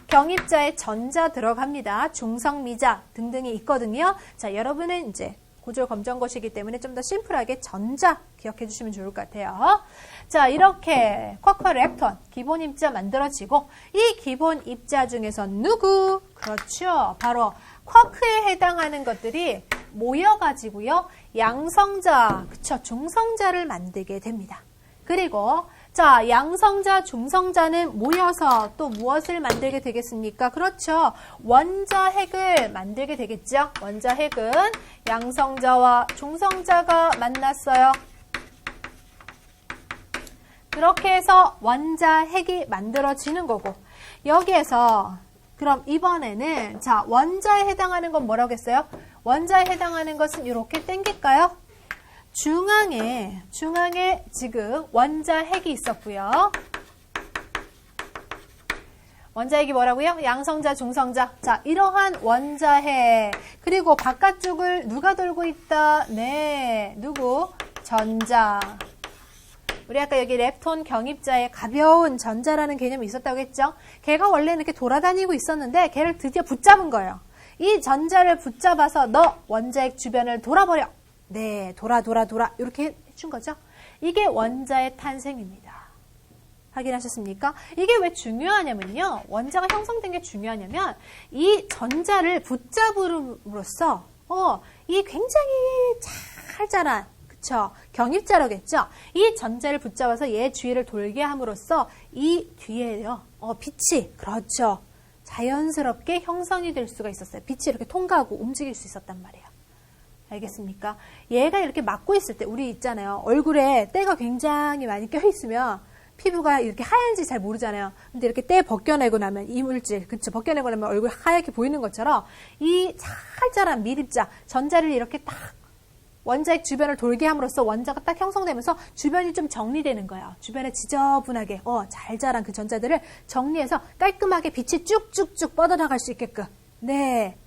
[SPEAKER 1] 경입자에 전자 들어갑니다. 중성미자 등등이 있거든요. 자, 여러분은 이제 고졸 검정고시이기 때문에 좀 더 심플하게 전자 기억해 주시면 좋을 것 같아요. 자, 이렇게 쿼크와 렙톤 기본 입자 만들어지고 이 기본 입자 중에서 누구? 그렇죠. 바로 쿼크에 해당하는 것들이 모여가지고요. 양성자, 그쵸, 중성자를 만들게 됩니다. 그리고 자, 양성자, 중성자는 모여서 또 무엇을 만들게 되겠습니까? 그렇죠. 원자핵을 만들게 되겠죠. 원자핵은 양성자와 중성자가 만났어요. 그렇게 해서 원자핵이 만들어지는 거고, 여기에서 그럼 이번에는 자, 원자에 해당하는 건 뭐라고 했어요? 원자에 해당하는 것은 이렇게 땡길까요? 중앙에 지금 원자핵이 있었고요. 원자핵이 뭐라고요? 양성자, 중성자. 자, 이러한 원자핵. 그리고 바깥쪽을 누가 돌고 있다? 네, 누구? 전자. 우리 아까 여기 렙톤 경입자에 가벼운 전자라는 개념이 있었다고 했죠? 걔가 원래는 이렇게 돌아다니고 있었는데 걔를 드디어 붙잡은 거예요. 이 전자를 붙잡아서 너 원자핵 주변을 돌아버려. 네, 돌아 이렇게 해준 거죠. 이게 원자의 탄생입니다. 확인하셨습니까? 이게 왜 중요하냐면요. 원자가 형성된 게 중요하냐면 이 전자를 붙잡음으로써 이 굉장히 잘 자란 그쵸? 경입자라고 했죠? 이 전자를 붙잡아서 얘 주위를 돌게 함으로써 이 뒤에요. 빛이 그렇죠. 자연스럽게 형성이 될 수가 있었어요. 빛이 이렇게 통과하고 움직일 수 있었단 말이에요. 알겠습니까? 얘가 이렇게 막고 있을 때 우리 있잖아요. 얼굴에 때가 굉장히 많이 껴있으면 피부가 이렇게 하얀지 잘 모르잖아요. 근데 이렇게 떼 벗겨내고 나면 이 물질, 그쵸? 벗겨내고 나면 얼굴 하얗게 보이는 것처럼 이 살짝한 미립자, 전자를 이렇게 딱 원자핵 주변을 돌게 함으로써 원자가 딱 형성되면서 주변이 좀 정리되는 거예요. 주변에 지저분하게 잘 자란 그 전자들을 정리해서 깔끔하게 빛이 쭉쭉쭉 뻗어나갈 수 있게끔 네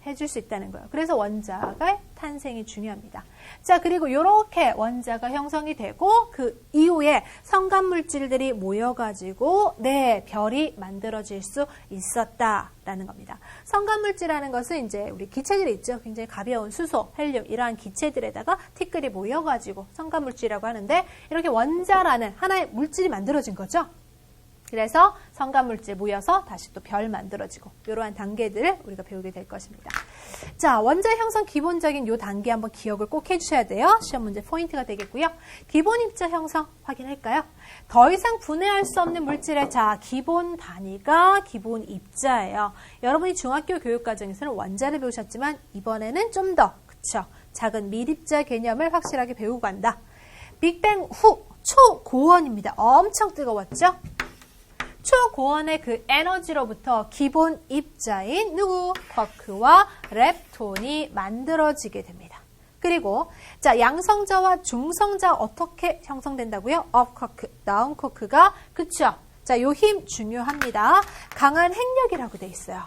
[SPEAKER 1] 해줄 수 있다는 거예요. 그래서 원자가 탄생이 중요합니다. 자, 그리고 이렇게 원자가 형성이 되고 그 이후에 성간 물질들이 모여가지고 네 별이 만들어질 수 있었다라는 겁니다. 성간 물질이라는 것은 이제 우리 기체들이 있죠. 굉장히 가벼운 수소, 헬륨 이러한 기체들에다가 티끌이 모여가지고 성간 물질이라고 하는데 이렇게 원자라는 하나의 물질이 만들어진 거죠. 그래서 성간물질 모여서 다시 또 별 만들어지고 이러한 단계들을 우리가 배우게 될 것입니다. 자, 원자 형성 기본적인 이 단계 한번 기억을 꼭 해주셔야 돼요. 시험 문제 포인트가 되겠고요. 기본 입자 형성 확인할까요? 더 이상 분해할 수 없는 물질의 기본 단위가 기본 입자예요. 여러분이 중학교 교육과정에서는 원자를 배우셨지만 이번에는 좀 더 그쵸? 작은 밀입자 개념을 확실하게 배우고 간다. 빅뱅 후 초고온입니다. 엄청 뜨거웠죠? 초고온의 그 에너지로부터 기본 입자인 누구? 쿼크와 렙톤이 만들어지게 됩니다. 그리고 자 양성자와 중성자 어떻게 형성된다고요? 업 쿼크, 다운 쿼크가 그쵸? 자, 요 힘 중요합니다. 강한 핵력이라고 돼 있어요.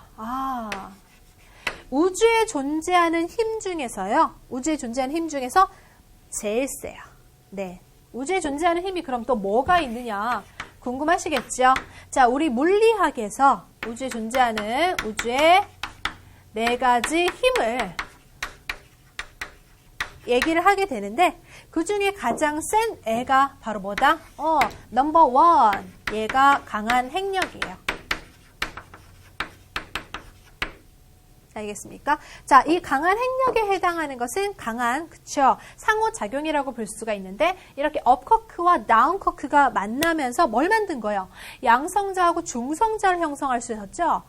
[SPEAKER 1] 우주에 존재하는 힘 중에서요. 우주에 존재하는 힘 중에서 제일 세요. 네, 우주에 존재하는 힘이 그럼 또 뭐가 있느냐? 궁금하시겠죠? 자, 우리 물리학에서 우주에 존재하는 우주의 4가지 힘을 얘기를 하게 되는데 그 중에 가장 센 애가 바로 뭐다? 넘버 원. 얘가 강한 핵력이에요. 알겠습니까? 자, 이 강한 핵력에 해당하는 것은 강한, 그쵸? 상호작용이라고 볼 수가 있는데, 이렇게 업쿼크와 다운쿼크가 만나면서 뭘 만든 거예요? 양성자하고 중성자를 형성할 수 있었죠?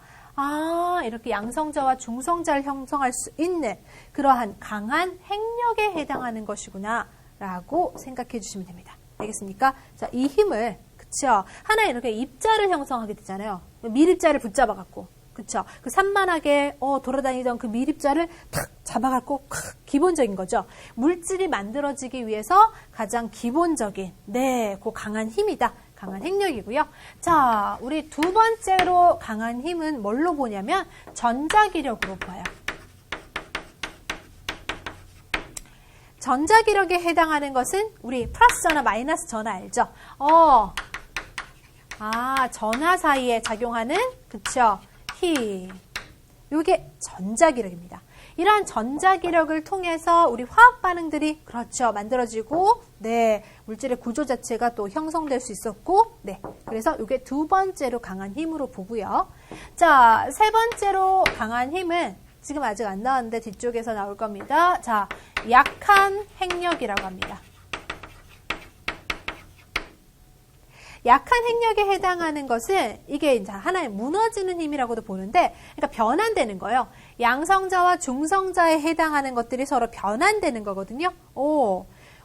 [SPEAKER 1] 이렇게 양성자와 중성자를 형성할 수 있는 그러한 강한 핵력에 해당하는 것이구나, 라고 생각해 주시면 됩니다. 알겠습니까? 자, 이 힘을, 그쵸? 하나의 이렇게 입자를 형성하게 되잖아요. 밀입자를 붙잡아갖고. 그쵸? 그 산만하게 돌아다니던 그 밀입자를 탁 잡아갖고 기본적인 거죠. 물질이 만들어지기 위해서 가장 기본적인 그 강한 힘이다. 강한 핵력이고요. 자, 우리 두 번째로 강한 힘은 뭘로 보냐면 전자기력으로 봐요. 전자기력에 해당하는 것은 우리 플러스 전화, 마이너스 전화 알죠? 전화 사이에 작용하는 그쵸? 힘. 이게 전자기력입니다. 이러한 전자기력을 통해서 우리 화학 반응들이 그렇죠. 만들어지고 물질의 구조 자체가 또 형성될 수 있었고 그래서 이게 두 번째로 강한 힘으로 보고요. 자, 세 번째로 강한 힘은 지금 아직 안 나왔는데 뒤쪽에서 나올 겁니다. 자, 약한 핵력이라고 합니다. 약한 핵력에 해당하는 것은 이게 이제 하나의 무너지는 힘이라고도 보는데, 그러니까 변환되는 거예요. 양성자와 중성자에 해당하는 것들이 서로 변환되는 거거든요.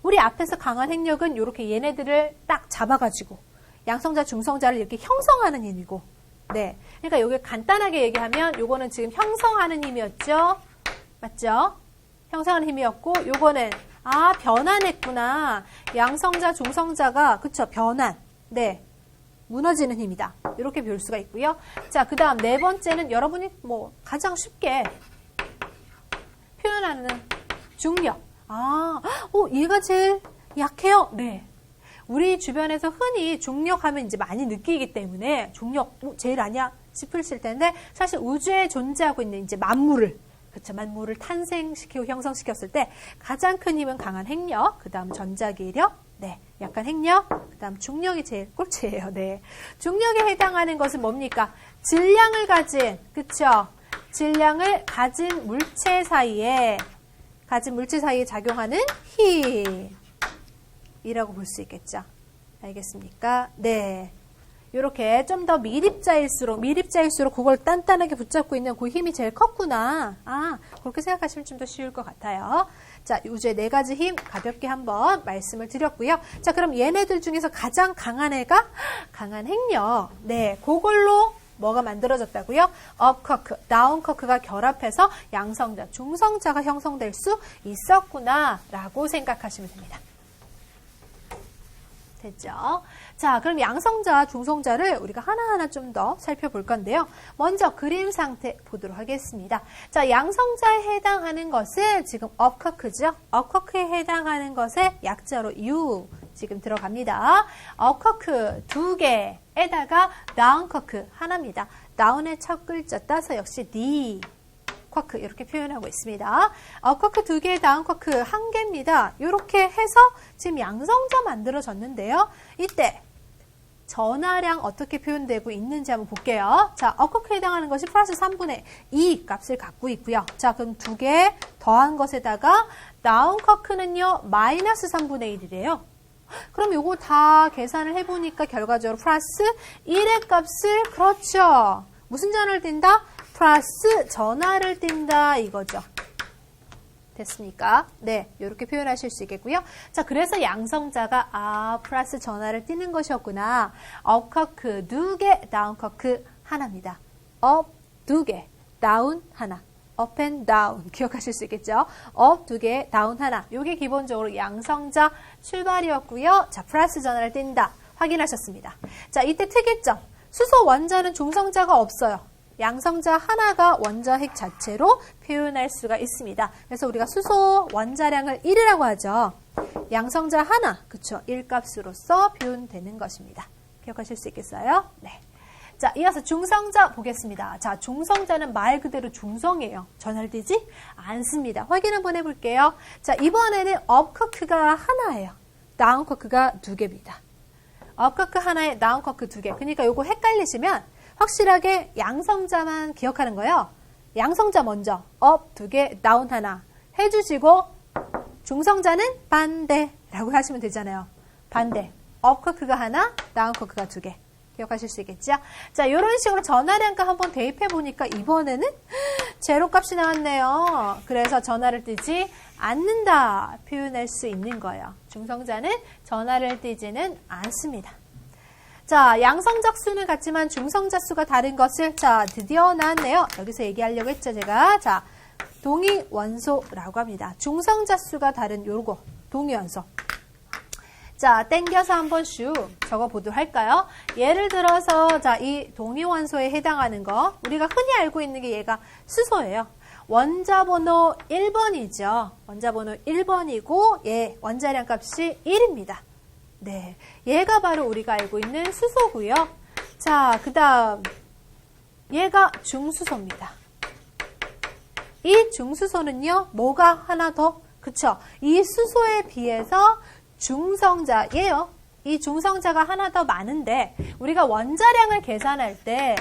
[SPEAKER 1] 우리 앞에서 강한 핵력은 이렇게 얘네들을 딱 잡아가지고 양성자, 중성자를 이렇게 형성하는 힘이고, 그러니까 이게 간단하게 얘기하면 요거는 지금 형성하는 힘이었죠, 맞죠? 형성하는 힘이었고, 요거는 변환했구나. 양성자, 중성자가 그쵸, 변환. 무너지는 힘이다. 이렇게 배울 수가 있고요. 자, 그 다음 네 번째는 여러분이 가장 쉽게 표현하는 중력. 얘가 제일 약해요. 우리 주변에서 흔히 중력하면 이제 많이 느끼기 때문에 중력 제일 아니야 싶으실 텐데 사실 우주에 존재하고 있는 이제 만물을 탄생시키고 형성시켰을 때 가장 큰 힘은 강한 핵력, 그 다음 전자기력, 약간 핵력, 그 다음 중력이 제일 꼴찌예요. 중력에 해당하는 것은 뭡니까? 질량을 가진, 그쵸? 질량을 가진 물체 사이에 작용하는 힘이라고 볼 수 있겠죠. 알겠습니까? 이렇게 좀 더 미립자일수록 그걸 단단하게 붙잡고 있는 그 힘이 제일 컸구나. 그렇게 생각하시면 좀 더 쉬울 것 같아요. 자, 우주의 4가지 힘 가볍게 한번 말씀을 드렸고요. 자, 그럼 얘네들 중에서 가장 강한 애가 강한 행력. 네, 그걸로 뭐가 만들어졌다고요? 업커크, 다운커크가 결합해서 양성자, 중성자가 형성될 수 있었구나 라고 생각하시면 됩니다. 됐죠? 자, 그럼 양성자, 중성자를 우리가 하나하나 좀 더 살펴볼 건데요. 먼저 그림 상태 보도록 하겠습니다. 자, 양성자에 해당하는 것은 지금 업커크죠? 업커크에 해당하는 것에 약자로 U 지금 들어갑니다. 업커크 2개에다가 다운커크 하나입니다. 다운의 첫 글자 따서 역시 D 쿼크 이렇게 표현하고 있습니다. 쿼크 2개, 다운 쿼크 1개입니다. 이렇게 해서 지금 양성자 만들어졌는데요. 이때 전하량 어떻게 표현되고 있는지 한번 볼게요. 자, 쿼크에 해당하는 것이 플러스 3분의 2 값을 갖고 있고요. 자, 그럼 2개 더한 것에다가 다운 쿼크는요, 마이너스 3분의 1이래요. 그럼 요거 다 계산을 해보니까 결과적으로 플러스 1의 값을, 그렇죠. 무슨 전하를 띈다? 플러스 전하를 띈다 이거죠. 됐습니까? 네, 이렇게 표현하실 수 있겠고요. 자, 그래서 양성자가 플러스 전하를 띄는 것이었구나. 업커크 2개, 다운커크 하나입니다. 업 2개, 다운 하나. 업 앤 다운 기억하실 수 있겠죠? 업 2개, 다운 하나. 이게 기본적으로 양성자 출발이었고요. 자, 플러스 전하를 띈다. 확인하셨습니다. 자, 이때 특이점. 수소 원자는 중성자가 없어요. 양성자 하나가 원자 핵 자체로 표현할 수가 있습니다. 그래서 우리가 수소 원자량을 1이라고 하죠. 양성자 하나, 그쵸? 1값으로서 표현되는 것입니다. 기억하실 수 있겠어요? 네. 자, 이어서 중성자 보겠습니다. 자, 중성자는 말 그대로 중성이에요. 전하를 띄지 않습니다. 확인 한번 해볼게요. 자, 이번에는 업커크가 하나예요. 다운커크가 2개입니다. 업커크 하나에 다운커크 2개. 그러니까 요거 헷갈리시면 확실하게 양성자만 기억하는 거예요. 양성자 먼저 업 2개, 다운 하나 해주시고 중성자는 반대라고 하시면 되잖아요. 반대. 업 커크가 하나, 다운 커크가 2개. 기억하실 수 있겠죠? 자, 이런 식으로 전하량값 한번 대입해 보니까 이번에는 제로 값이 나왔네요. 그래서 전하를 띄지 않는다 표현할 수 있는 거예요. 중성자는 전하를 띄지는 않습니다. 자, 양성자 수는 같지만 중성자 수가 다른 것을, 자, 드디어 나왔네요. 여기서 얘기하려고 했죠, 제가. 자, 동위원소라고 합니다. 중성자 수가 다른 요거, 동위원소. 자, 땡겨서 한번 슉 적어보도록 할까요? 예를 들어서, 자, 이 동위원소에 해당하는 거, 우리가 흔히 알고 있는 게 얘가 수소예요. 원자번호 1번이죠. 원자번호 1번이고, 얘 원자량 값이 1입니다. 네, 얘가 바로 우리가 알고 있는 수소고요. 자, 그 다음 얘가 중수소입니다. 이 중수소는요, 뭐가 하나 더? 그쵸? 이 수소에 비해서 중성자예요. 이 중성자가 하나 더 많은데 우리가 원자량을 계산할 때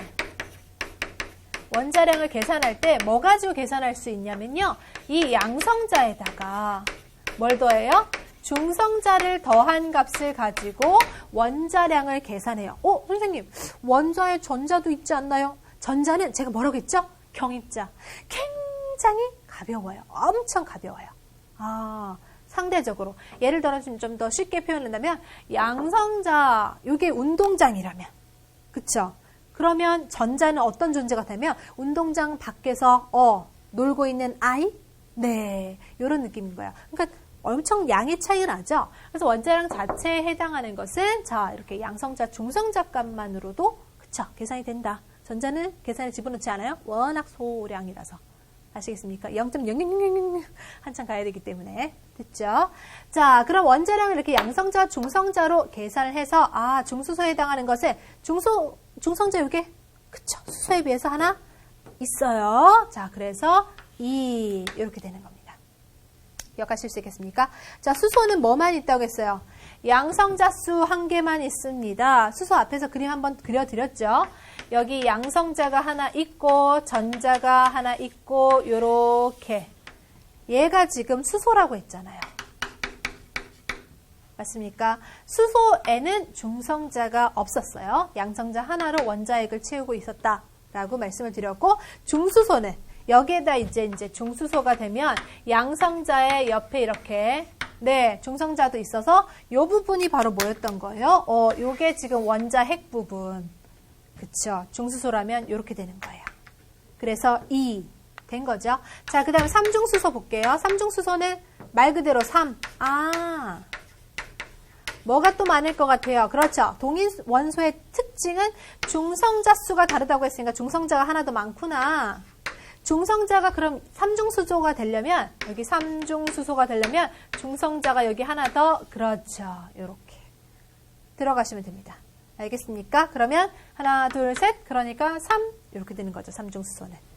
[SPEAKER 1] 뭐 가지고 계산할 수 있냐면요, 이 양성자에다가 뭘 더해요? 중성자를 더한 값을 가지고 원자량을 계산해요. 선생님, 원자에 전자도 있지 않나요? 전자는 제가 뭐라고 했죠? 경입자. 굉장히 가벼워요. 엄청 가벼워요. 상대적으로. 예를 들어 좀 더 쉽게 표현한다면 양성자, 이게 운동장이라면, 그쵸? 그러면 전자는 어떤 존재가 되면 운동장 밖에서 놀고 있는 아이? 네, 이런 느낌인 거예요. 그러니까 엄청 양의 차이가 나죠. 그래서 원자량 자체에 해당하는 것은, 자, 이렇게 양성자, 중성자 값만으로도, 그쵸, 계산이 된다. 전자는 계산에 집어넣지 않아요. 워낙 소량이라서. 아시겠습니까? 0.0000 한참 가야 되기 때문에. 됐죠? 자, 그럼 원자량을 이렇게 양성자, 중성자로 계산을 해서, 중수소에 해당하는 것에 중성자 요게, 그쵸, 수소에 비해서 하나 있어요. 자, 그래서 2 이렇게 되는 겁니다. 기억하실 수 있겠습니까? 자, 수소는 뭐만 있다고 했어요? 양성자수 1개만 있습니다. 수소 앞에서 그림 한번 그려드렸죠? 여기 양성자가 하나 있고 전자가 하나 있고 요렇게 얘가 지금 수소라고 했잖아요. 맞습니까? 수소에는 중성자가 없었어요. 양성자 하나로 원자핵을 채우고 있었다라고 말씀을 드렸고, 중수소는 여기에다 이제 중수소가 되면 양성자의 옆에 이렇게 네, 중성자도 있어서 이 부분이 바로 뭐였던 거예요? 요게 지금 원자핵 부분. 그쵸? 중수소라면 이렇게 되는 거예요. 그래서 2 된 거죠. 자, 그 다음에 삼중수소 볼게요. 삼중수소는 말 그대로 3. 뭐가 또 많을 것 같아요? 그렇죠. 동인 원소의 특징은 중성자 수가 다르다고 했으니까 중성자가 하나 더 많구나. 중성자가 그럼 삼중수소가 되려면, 여기 삼중수소가 되려면 중성자가 여기 하나 더, 그렇죠. 요렇게 들어가시면 됩니다. 알겠습니까? 그러면 하나, 둘, 셋, 그러니까 3 이렇게 되는 거죠. 삼중수소는.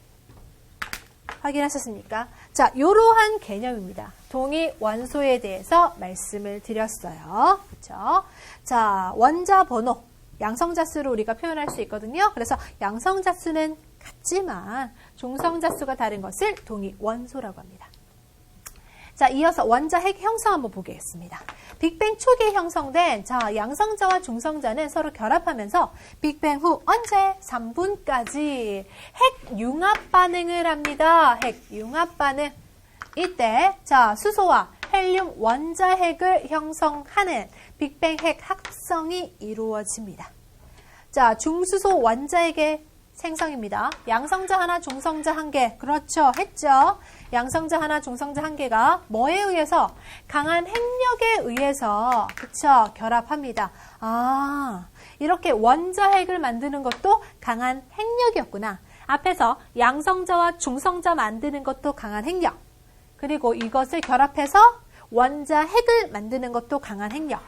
[SPEAKER 1] 확인하셨습니까? 자, 이러한 개념입니다. 동위 원소에 대해서 말씀을 드렸어요. 그렇죠? 자, 원자 번호, 양성자 수를 우리가 표현할 수 있거든요. 그래서 양성자 수는 같지만 중성자 수가 다른 것을 동위 원소라고 합니다. 자, 이어서 원자핵 형성 한번 보겠습니다. 빅뱅 초기에 형성된 양성자와 중성자는 서로 결합하면서 빅뱅 후 언제? 3분까지 핵 융합 반응을 합니다. 핵 융합 반응. 이때 수소와 헬륨 원자핵을 형성하는 빅뱅 핵 합성이 이루어집니다. 자, 중수소 원자핵의 생성입니다. 양성자 하나, 중성자 한 개. 그렇죠. 했죠. 양성자 하나, 중성자 한 개가 뭐에 의해서? 강한 핵력에 의해서, 그쵸, 결합합니다. 이렇게 원자핵을 만드는 것도 강한 핵력이었구나. 앞에서 양성자와 중성자 만드는 것도 강한 핵력. 그리고 이것을 결합해서 원자핵을 만드는 것도 강한 핵력.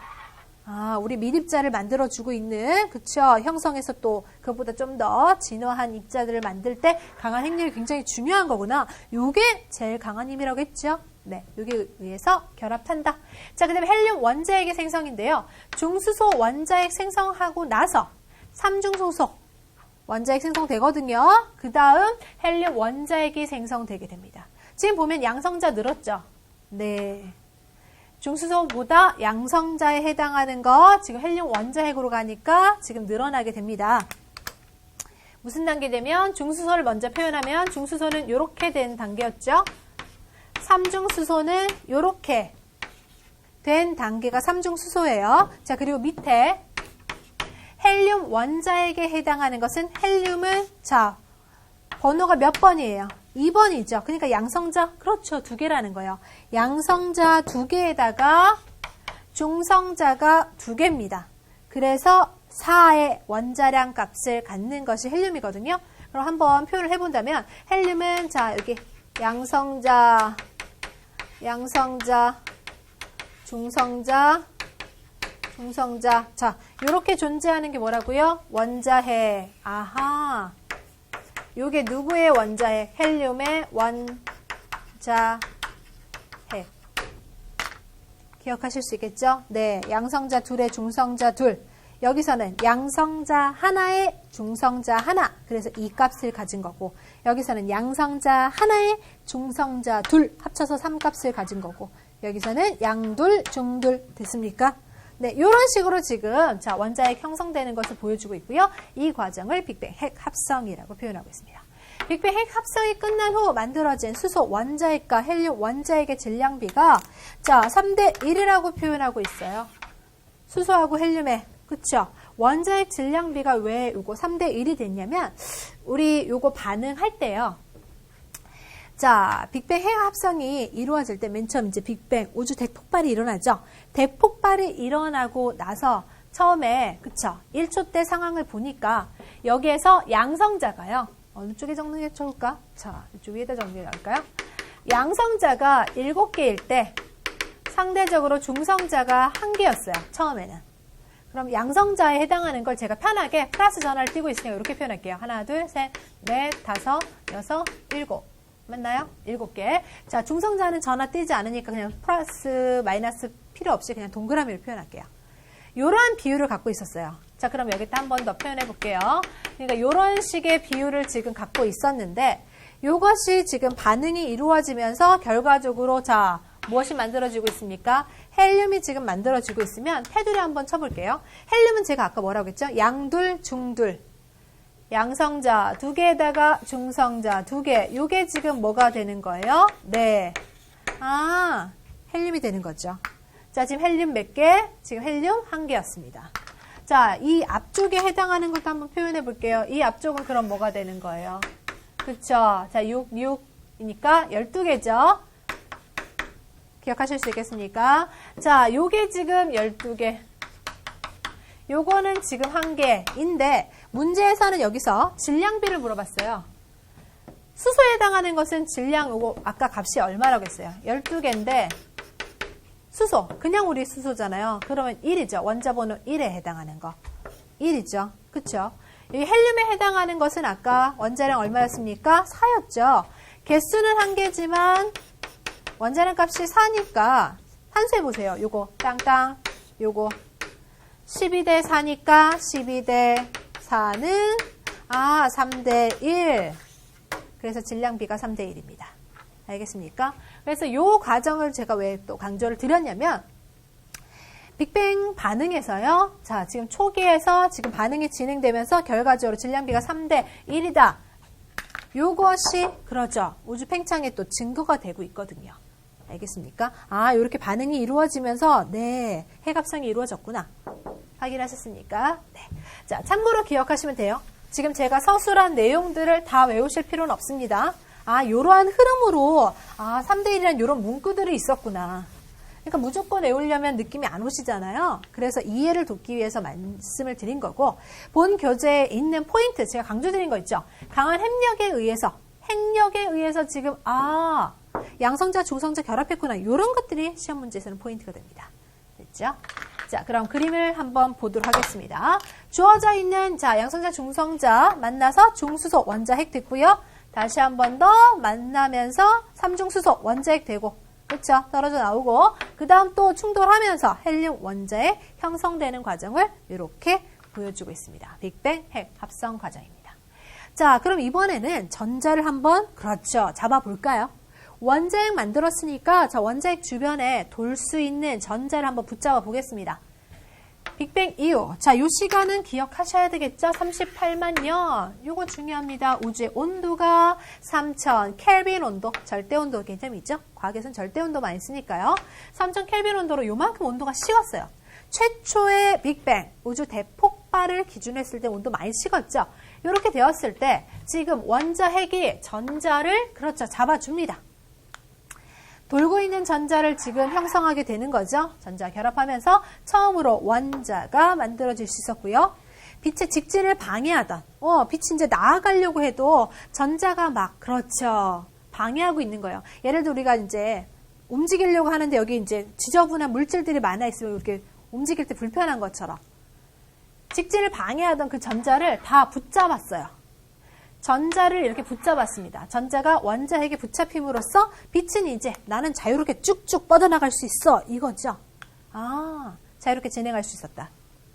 [SPEAKER 1] 우리 밀입자를 만들어주고 있는, 그쵸, 형성에서 또 그것보다 좀 더 진화한 입자들을 만들 때 강한 핵력이 굉장히 중요한 거구나. 요게 제일 강한 힘이라고 했죠. 네, 요게 의해서 결합한다. 자, 그 다음에 헬륨 원자핵의 생성인데요. 중수소 원자핵 생성하고 나서 삼중소소 원자핵 생성되거든요. 그 다음 헬륨 원자핵이 생성되게 됩니다. 지금 보면 양성자 늘었죠. 네. 중수소보다 양성자에 해당하는 거 지금 헬륨 원자핵으로 가니까 지금 늘어나게 됩니다. 무슨 단계 되면 중수소를 먼저 표현하면 중수소는 이렇게 된 단계였죠. 삼중수소는 이렇게 된 단계가 삼중수소예요. 자, 그리고 밑에 헬륨 원자핵에 해당하는 것은 헬륨은 번호가 몇 번이에요? 2번이죠. 그러니까 양성자, 그렇죠. 2개라는 거예요. 양성자 2개에다가 중성자가 2개입니다. 그래서 4의 원자량 값을 갖는 것이 헬륨이거든요. 그럼 한번 표현을 해본다면 헬륨은 여기 양성자, 중성자. 이렇게 존재하는 게 뭐라고요? 원자핵. 요게 누구의 원자핵? 헬륨의 원자핵. 기억하실 수 있겠죠? 네, 양성자 둘에 중성자 둘. 여기서는 양성자 하나에 중성자 하나. 그래서 이 값을 가진 거고, 여기서는 양성자 하나에 중성자 둘 합쳐서 3값을 가진 거고, 여기서는 양둘, 중둘 됐습니까? 네, 이런 식으로 지금 원자핵 형성되는 것을 보여주고 있고요. 이 과정을 빅뱅 핵 합성이라고 표현하고 있습니다. 빅뱅 핵 합성이 끝난 후 만들어진 수소 원자핵과 헬륨 원자핵의 질량비가 3대 1이라고 표현하고 있어요. 수소하고 헬륨의, 그쵸? 원자핵 질량비가 왜 요거 3대 1이 됐냐면, 우리 요거 반응할 때요. 빅뱅 핵 합성이 이루어질 때 맨 처음 이제 빅뱅 우주 대폭발이 일어나죠. 대폭발이 일어나고 나서 처음에, 그쵸? 1초 때 상황을 보니까 여기에서 양성자가요. 어느 쪽에 적는 게 좋을까? 이쪽 위에다 적는 게 나을까요? 양성자가 7개일 때 상대적으로 중성자가 1개였어요. 처음에는. 그럼 양성자에 해당하는 걸 제가 편하게 플러스 전화를 띄고 있으니까 이렇게 표현할게요. 하나, 둘, 셋, 넷, 다섯, 여섯, 일곱. 맞나요? 7개. 중성자는 전화 띄지 않으니까 그냥 플러스, 마이너스 필요 없이 그냥 동그라미로 표현할게요. 이러한 비율을 갖고 있었어요. 그럼 여기다 한 번 더 표현해 볼게요. 그러니까 이런 식의 비율을 지금 갖고 있었는데, 이것이 지금 반응이 이루어지면서 결과적으로 무엇이 만들어지고 있습니까? 헬륨이 지금 만들어지고 있으면 테두리 한번 쳐볼게요. 헬륨은 제가 아까 뭐라고 했죠? 양둘, 중둘. 양성자 2개에다가 중성자 2개. 요게 지금 뭐가 되는 거예요? 네. 아, 헬륨이 되는 거죠. 자, 지금 헬륨 몇 개? 지금 헬륨 1개였습니다. 자, 이 앞쪽에 해당하는 것도 한번 표현해 볼게요. 이 앞쪽은 그럼 뭐가 되는 거예요? 그쵸? 자, 6, 6이니까 12개죠? 기억하실 수 있겠습니까? 자, 요게 지금 12개. 요거는 지금 1개인데, 문제에서는 여기서 질량비를 물어봤어요. 수소에 해당하는 것은 질량, 요거, 아까 값이 얼마라고 했어요? 12개인데, 수소, 그냥 우리 수소잖아요. 그러면 1이죠. 원자번호 1에 해당하는 거. 1이죠. 그쵸? 이 헬륨에 해당하는 것은 아까 원자량 얼마였습니까? 4였죠. 개수는 1개지만, 원자량 값이 4니까, 산수해 보세요. 요거, 땅땅, 요거. 12대 4니까 12대 4는 3대 1. 그래서 질량비가 3대 1입니다. 알겠습니까? 그래서 요 과정을 제가 왜 또 강조를 드렸냐면 빅뱅 반응에서요. 자, 지금 초기에서 지금 반응이 진행되면서 결과적으로 질량비가 3대 1이다. 요것이 그러죠. 우주 팽창에 또 증거가 되고 있거든요. 알겠습니까? 이렇게 반응이 이루어지면서 네, 해갑성이 이루어졌구나. 확인하셨습니까? 네. 자, 참고로 기억하시면 돼요. 지금 제가 서술한 내용들을 다 외우실 필요는 없습니다. 요러한 흐름으로 3대1이라는 요런 문구들이 있었구나. 그러니까 무조건 외우려면 느낌이 안 오시잖아요. 그래서 이해를 돕기 위해서 말씀을 드린 거고, 본 교재에 있는 포인트 제가 강조드린 거 있죠. 강한 핵력에 의해서 지금 양성자, 중성자 결합했구나. 이런 것들이 시험 문제에서는 포인트가 됩니다. 됐죠? 자, 그럼 그림을 한번 보도록 하겠습니다. 주어져 있는 양성자, 중성자 만나서 중수소 원자핵 됐고요. 다시 한 번 더 만나면서 삼중수소 원자핵 되고, 그렇죠? 떨어져 나오고, 그 다음 또 충돌하면서 헬륨 원자핵 형성되는 과정을 이렇게 보여주고 있습니다. 빅뱅 핵 합성 과정입니다. 자, 그럼 이번에는 전자를 한번 그렇죠, 잡아볼까요? 원자핵 만들었으니까 자, 원자핵 주변에 돌 수 있는 전자를 한번 붙잡아 보겠습니다. 빅뱅 이후, 자, 요 시간은 기억하셔야 되겠죠? 38만 년. 요거 중요합니다. 우주의 온도가 3000 켈빈 온도, 절대 온도 개념이죠? 과학에서는 절대 온도 많이 쓰니까요. 3000 켈빈 온도로 요만큼 온도가 식었어요. 최초의 빅뱅, 우주 대폭발을 기준으로 했을 때 온도 많이 식었죠? 이렇게 되었을 때 지금 원자핵이 전자를 그렇죠, 잡아줍니다. 돌고 있는 전자를 지금 형성하게 되는 거죠. 전자 결합하면서 처음으로 원자가 만들어질 수 있었고요. 빛의 직진을 방해하던, 빛이 이제 나아가려고 해도 전자가 막, 그렇죠, 방해하고 있는 거예요. 예를 들어 우리가 이제 움직이려고 하는데 여기 이제 지저분한 물질들이 많아 있으면 이렇게 움직일 때 불편한 것처럼 직진을 방해하던 그 전자를 다 붙잡았어요. 전자를 이렇게 붙잡았습니다. 전자가 원자핵에 붙잡힘으로써 빛은 이제 나는 자유롭게 쭉쭉 뻗어나갈 수 있어. 이거죠. 자유롭게 진행할 수 있었다.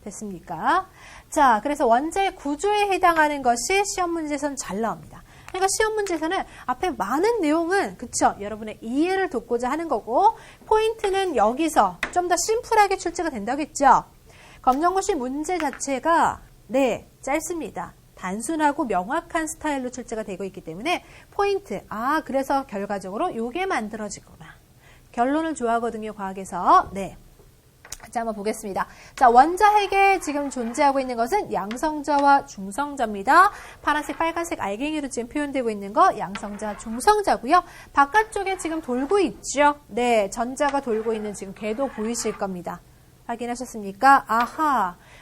[SPEAKER 1] 됐습니까? 자, 그래서 원자의 구조에 해당하는 것이 시험 문제에서는 잘 나옵니다. 그러니까 시험 문제에서는 앞에 많은 내용은 그쵸, 여러분의 이해를 돕고자 하는 거고, 포인트는 여기서 좀 더 심플하게 출제가 된다겠죠. 검정고시 문제 자체가 네, 짧습니다. 단순하고 명확한 스타일로 출제가 되고 있기 때문에 포인트, 그래서 결과적으로 요게 만들어지구나. 결론을 좋아하거든요, 과학에서. 네. 자, 한번 보겠습니다. 자, 원자핵에 지금 존재하고 있는 것은 양성자와 중성자입니다. 파란색, 빨간색 알갱이로 지금 표현되고 있는 거 양성자, 중성자고요. 바깥쪽에 지금 돌고 있죠. 네, 전자가 돌고 있는 지금 궤도 보이실 겁니다. 확인하셨습니까?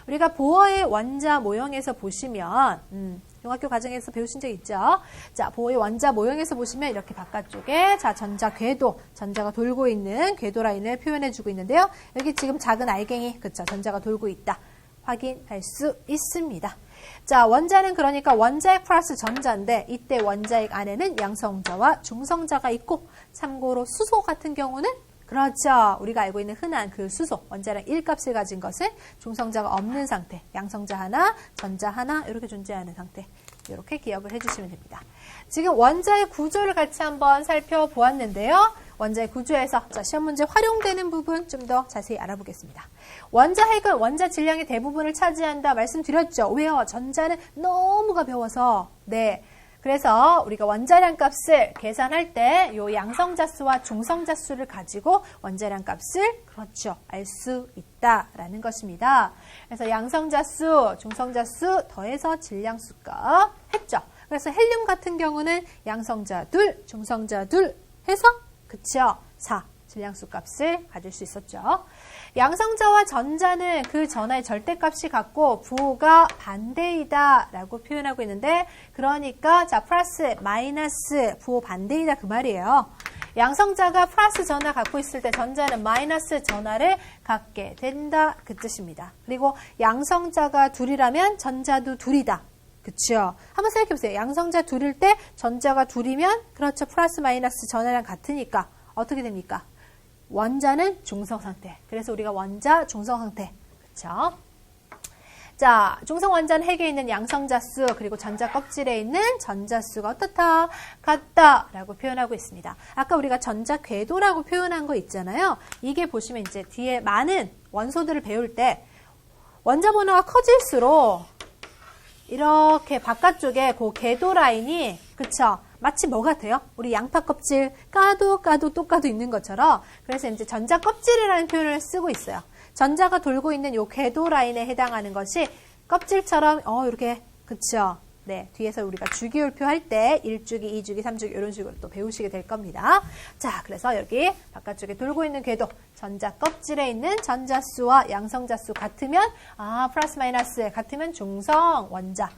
[SPEAKER 1] 우리가 보어의 원자 모형에서 보시면, 중학교 과정에서 배우신 적 있죠? 자, 보어의 원자 모형에서 보시면 이렇게 바깥쪽에, 자, 전자 궤도, 전자가 돌고 있는 궤도 라인을 표현해주고 있는데요. 여기 지금 작은 알갱이, 그쵸, 전자가 돌고 있다. 확인할 수 있습니다. 자, 원자는 그러니까 원자핵 플러스 전자인데, 이때 원자핵 안에는 양성자와 중성자가 있고, 참고로 수소 같은 경우는 그렇죠. 우리가 알고 있는 흔한 그 수소, 원자량 1값을 가진 것은 중성자가 없는 상태, 양성자 하나, 전자 하나 이렇게 존재하는 상태. 이렇게 기억을 해주시면 됩니다. 지금 원자의 구조를 같이 한번 살펴보았는데요. 원자의 구조에서 자, 시험 문제 활용되는 부분 좀 더 자세히 알아보겠습니다. 원자 핵은 원자 질량의 대부분을 차지한다 말씀드렸죠. 왜요? 전자는 너무 가벼워서. 네. 그래서 우리가 원자량 값을 계산할 때 요 양성자수와 중성자수를 가지고 원자량 값을 그렇죠. 알 수 있다라는 것입니다. 그래서 양성자수, 중성자수 더해서 질량수값 했죠. 그래서 헬륨 같은 경우는 양성자 둘, 중성자 둘 해서 그쵸? 4 질량수 값을 가질 수 있었죠. 양성자와 전자는 그 전하의 절대값이 같고 부호가 반대이다 라고 표현하고 있는데 그러니까 자 플러스 마이너스 부호 반대이다 그 말이에요. 양성자가 플러스 전하 갖고 있을 때 전자는 마이너스 전하를 갖게 된다 그 뜻입니다. 그리고 양성자가 둘이라면 전자도 둘이다. 그쵸? 한번 생각해 보세요. 양성자 둘일 때 전자가 둘이면 그렇죠. 플러스 마이너스 전하랑 같으니까 어떻게 됩니까? 원자는 중성 상태. 그래서 우리가 원자 중성 상태. 그쵸? 자, 중성 원자는 핵에 있는 양성자수 그리고 전자 껍질에 있는 전자수가 어떻다? 같다 라고 표현하고 있습니다. 아까 우리가 전자 궤도라고 표현한 거 있잖아요. 이게 보시면 이제 뒤에 많은 원소들을 배울 때 원자 번호가 커질수록 이렇게 바깥쪽에 그 궤도 라인이 그쵸? 마치 뭐 같아요? 우리 양파 껍질 까도 또 까도 있는 것처럼 그래서 이제 전자 껍질이라는 표현을 쓰고 있어요. 전자가 돌고 있는 요 궤도 라인에 해당하는 것이 껍질처럼 이렇게 그쵸? 네, 뒤에서 우리가 주기율표 할 때 1주기, 2주기, 3주기 이런 식으로 또 배우시게 될 겁니다. 자, 그래서 여기 바깥쪽에 돌고 있는 궤도 전자 껍질에 있는 전자수와 양성자수 같으면 플러스 마이너스 같으면 중성 원자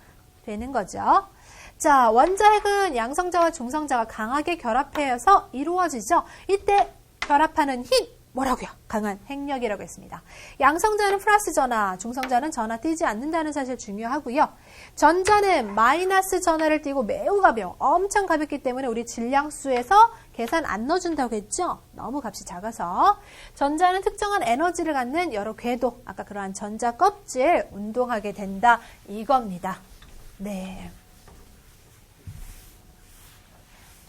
[SPEAKER 1] 되는 거죠. 자, 원자핵은 양성자와 중성자가 강하게 결합해서 이루어지죠. 이때 결합하는 힘 뭐라고요? 강한 핵력이라고 했습니다. 양성자는 플러스 전하, 중성자는 전하 띄지 않는다는 사실 중요하고요. 전자는 마이너스 전하를 띄고 매우 가벼워, 엄청 가볍기 때문에 우리 질량수에서 계산 안 넣어준다고 했죠? 너무 값이 작아서. 전자는 특정한 에너지를 갖는 여러 궤도, 아까 그러한 전자 껍질 운동하게 된다 이겁니다. 네.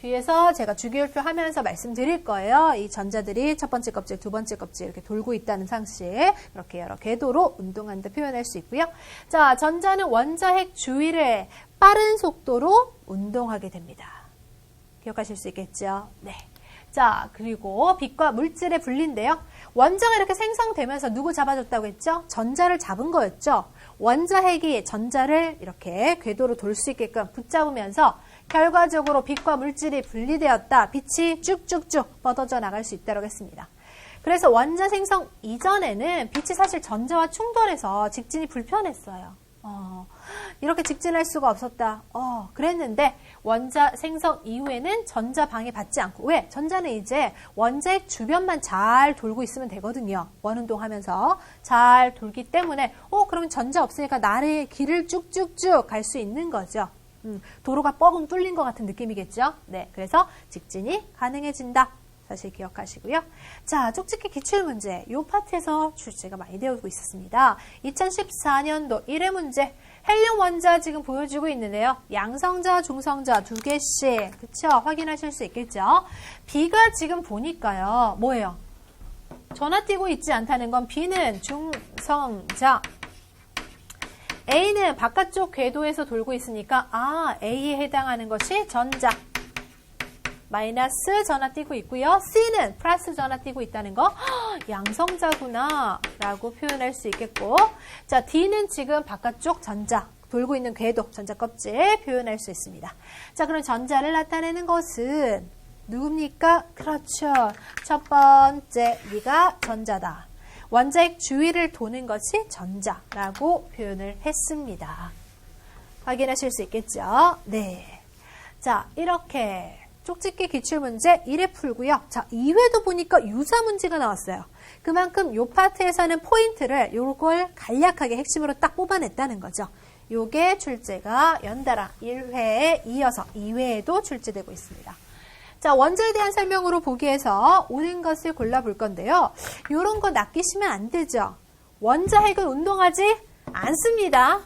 [SPEAKER 1] 뒤에서 제가 주기율표 하면서 말씀드릴 거예요. 이 전자들이 첫 번째 껍질, 두 번째 껍질 이렇게 돌고 있다는 상식. 이렇게 여러 궤도로 운동한다 표현할 수 있고요. 자, 전자는 원자핵 주위를 빠른 속도로 운동하게 됩니다. 기억하실 수 있겠죠? 네. 자, 그리고 빛과 물질의 분리인데요. 원자가 이렇게 생성되면서 누구 잡아줬다고 했죠? 전자를 잡은 거였죠. 원자핵이 전자를 이렇게 궤도로 돌 수 있게끔 붙잡으면서 결과적으로 빛과 물질이 분리되었다. 빛이 쭉쭉쭉 뻗어져 나갈 수 있다고 했습니다. 그래서 원자 생성 이전에는 빛이 사실 전자와 충돌해서 직진이 불편했어요. 이렇게 직진할 수가 없었다. 그랬는데 원자 생성 이후에는 전자 방해받지 않고 왜? 전자는 이제 원자핵 주변만 잘 돌고 있으면 되거든요. 원운동하면서 잘 돌기 때문에 그러면 전자 없으니까 나의 길을 쭉쭉쭉 갈 수 있는 거죠. 도로가 뻥 뚫린 것 같은 느낌이겠죠? 네, 그래서 직진이 가능해진다. 사실 기억하시고요. 자, 쪽집기 기출문제. 이 파트에서 출제가 많이 되어오고 있었습니다. 2014년도 1회 문제. 헬륨 원자 지금 보여주고 있는데요. 양성자, 중성자 두 개씩. 그쵸? 확인하실 수 있겠죠? B가 지금 보니까요. 뭐예요? 전하 띄고 있지 않다는 건 B는 중성자. A는 바깥쪽 궤도에서 돌고 있으니까 A에 해당하는 것이 전자. 마이너스 전하 띄고 있고요. C는 플러스 전하 띄고 있다는 거 양성자구나 라고 표현할 수 있겠고 자 D는 지금 바깥쪽 전자 돌고 있는 궤도 전자 껍질 표현할 수 있습니다. 자 그럼 전자를 나타내는 것은 누굽니까? 그렇죠. 첫 번째 B가 전자다. 원자핵 주위를 도는 것이 전자라고 표현을 했습니다. 확인하실 수 있겠죠? 네. 자 이렇게 쪽집기 기출문제 1회 풀고요. 자, 2회도 보니까 유사 문제가 나왔어요. 그만큼 이 파트에서는 포인트를 요걸 간략하게 핵심으로 딱 뽑아냈다는 거죠. 요게 출제가 연달아 1회에 이어서 2회에도 출제되고 있습니다. 자, 원자에 대한 설명으로 보기에서 옳은 것을 골라볼 건데요. 요런 거 낚이시면 안 되죠. 원자핵은 운동하지 않습니다.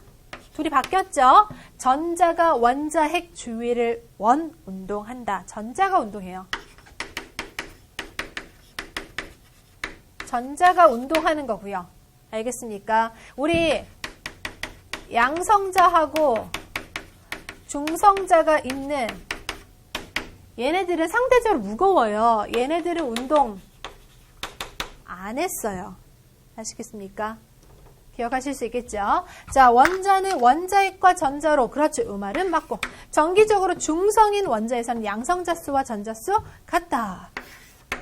[SPEAKER 1] 둘이 바뀌었죠? 전자가 원자 핵 주위를 운동한다. 전자가 운동해요. 전자가 운동하는 거고요. 알겠습니까? 우리 양성자하고 중성자가 있는 얘네들은 상대적으로 무거워요. 얘네들은 운동 안 했어요. 아시겠습니까? 기억하실 수 있겠죠? 자, 원자는 원자핵과 전자로, 그렇죠. 이 말은 맞고, 정기적으로 중성인 원자에서는 양성자 수와 전자 수 같다.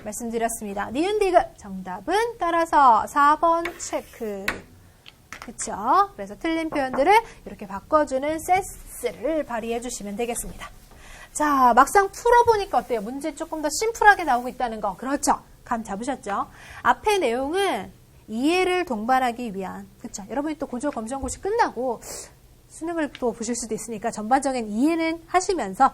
[SPEAKER 1] 말씀드렸습니다. 니은디귿 정답은 따라서 4번 체크. 그쵸? 그래서 틀린 표현들을 이렇게 바꿔주는 센스를 발휘해 주시면 되겠습니다. 자, 막상 풀어보니까 어때요? 문제 조금 더 심플하게 나오고 있다는 거. 그렇죠? 감 잡으셨죠? 앞의 내용은 이해를 동반하기 위한, 그쵸? 여러분이 또 고조 검정고시 끝나고 수능을 또 보실 수도 있으니까 전반적인 이해는 하시면서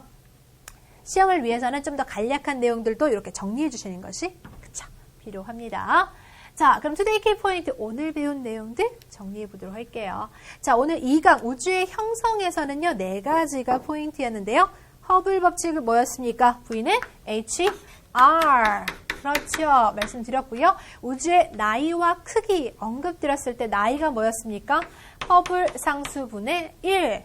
[SPEAKER 1] 시험을 위해서는 좀 더 간략한 내용들도 이렇게 정리해 주시는 것이, 그쵸? 필요합니다. 자, 그럼 투데이 키포인트 오늘 배운 내용들 정리해 보도록 할게요. 자, 오늘 2강 우주의 형성에서는요, 4가지가 포인트였는데요. 허블 법칙은 뭐였습니까? V는 HR. 그렇죠. 말씀드렸고요. 우주의 나이와 크기 언급드렸을 때 나이가 뭐였습니까? 허블 상수분의 1.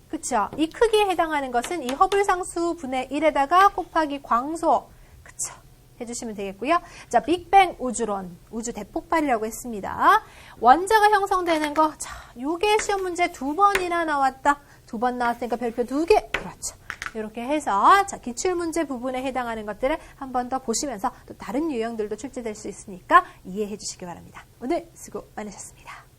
[SPEAKER 1] 그쵸? 이 크기에 해당하는 것은 이 허블 상수분의 1에다가 곱하기 광소. 그쵸? 해주시면 되겠고요. 자, 빅뱅 우주론, 우주 대폭발이라고 했습니다. 원자가 형성되는 거, 자, 요게 시험 문제 2번이나 나왔다. 2번 나왔으니까 별표 2개. 그렇죠. 이렇게 해서 자, 기출문제 부분에 해당하는 것들을 한 번 더 보시면서 또 다른 유형들도 출제될 수 있으니까 이해해 주시기 바랍니다. 오늘 수고 많으셨습니다.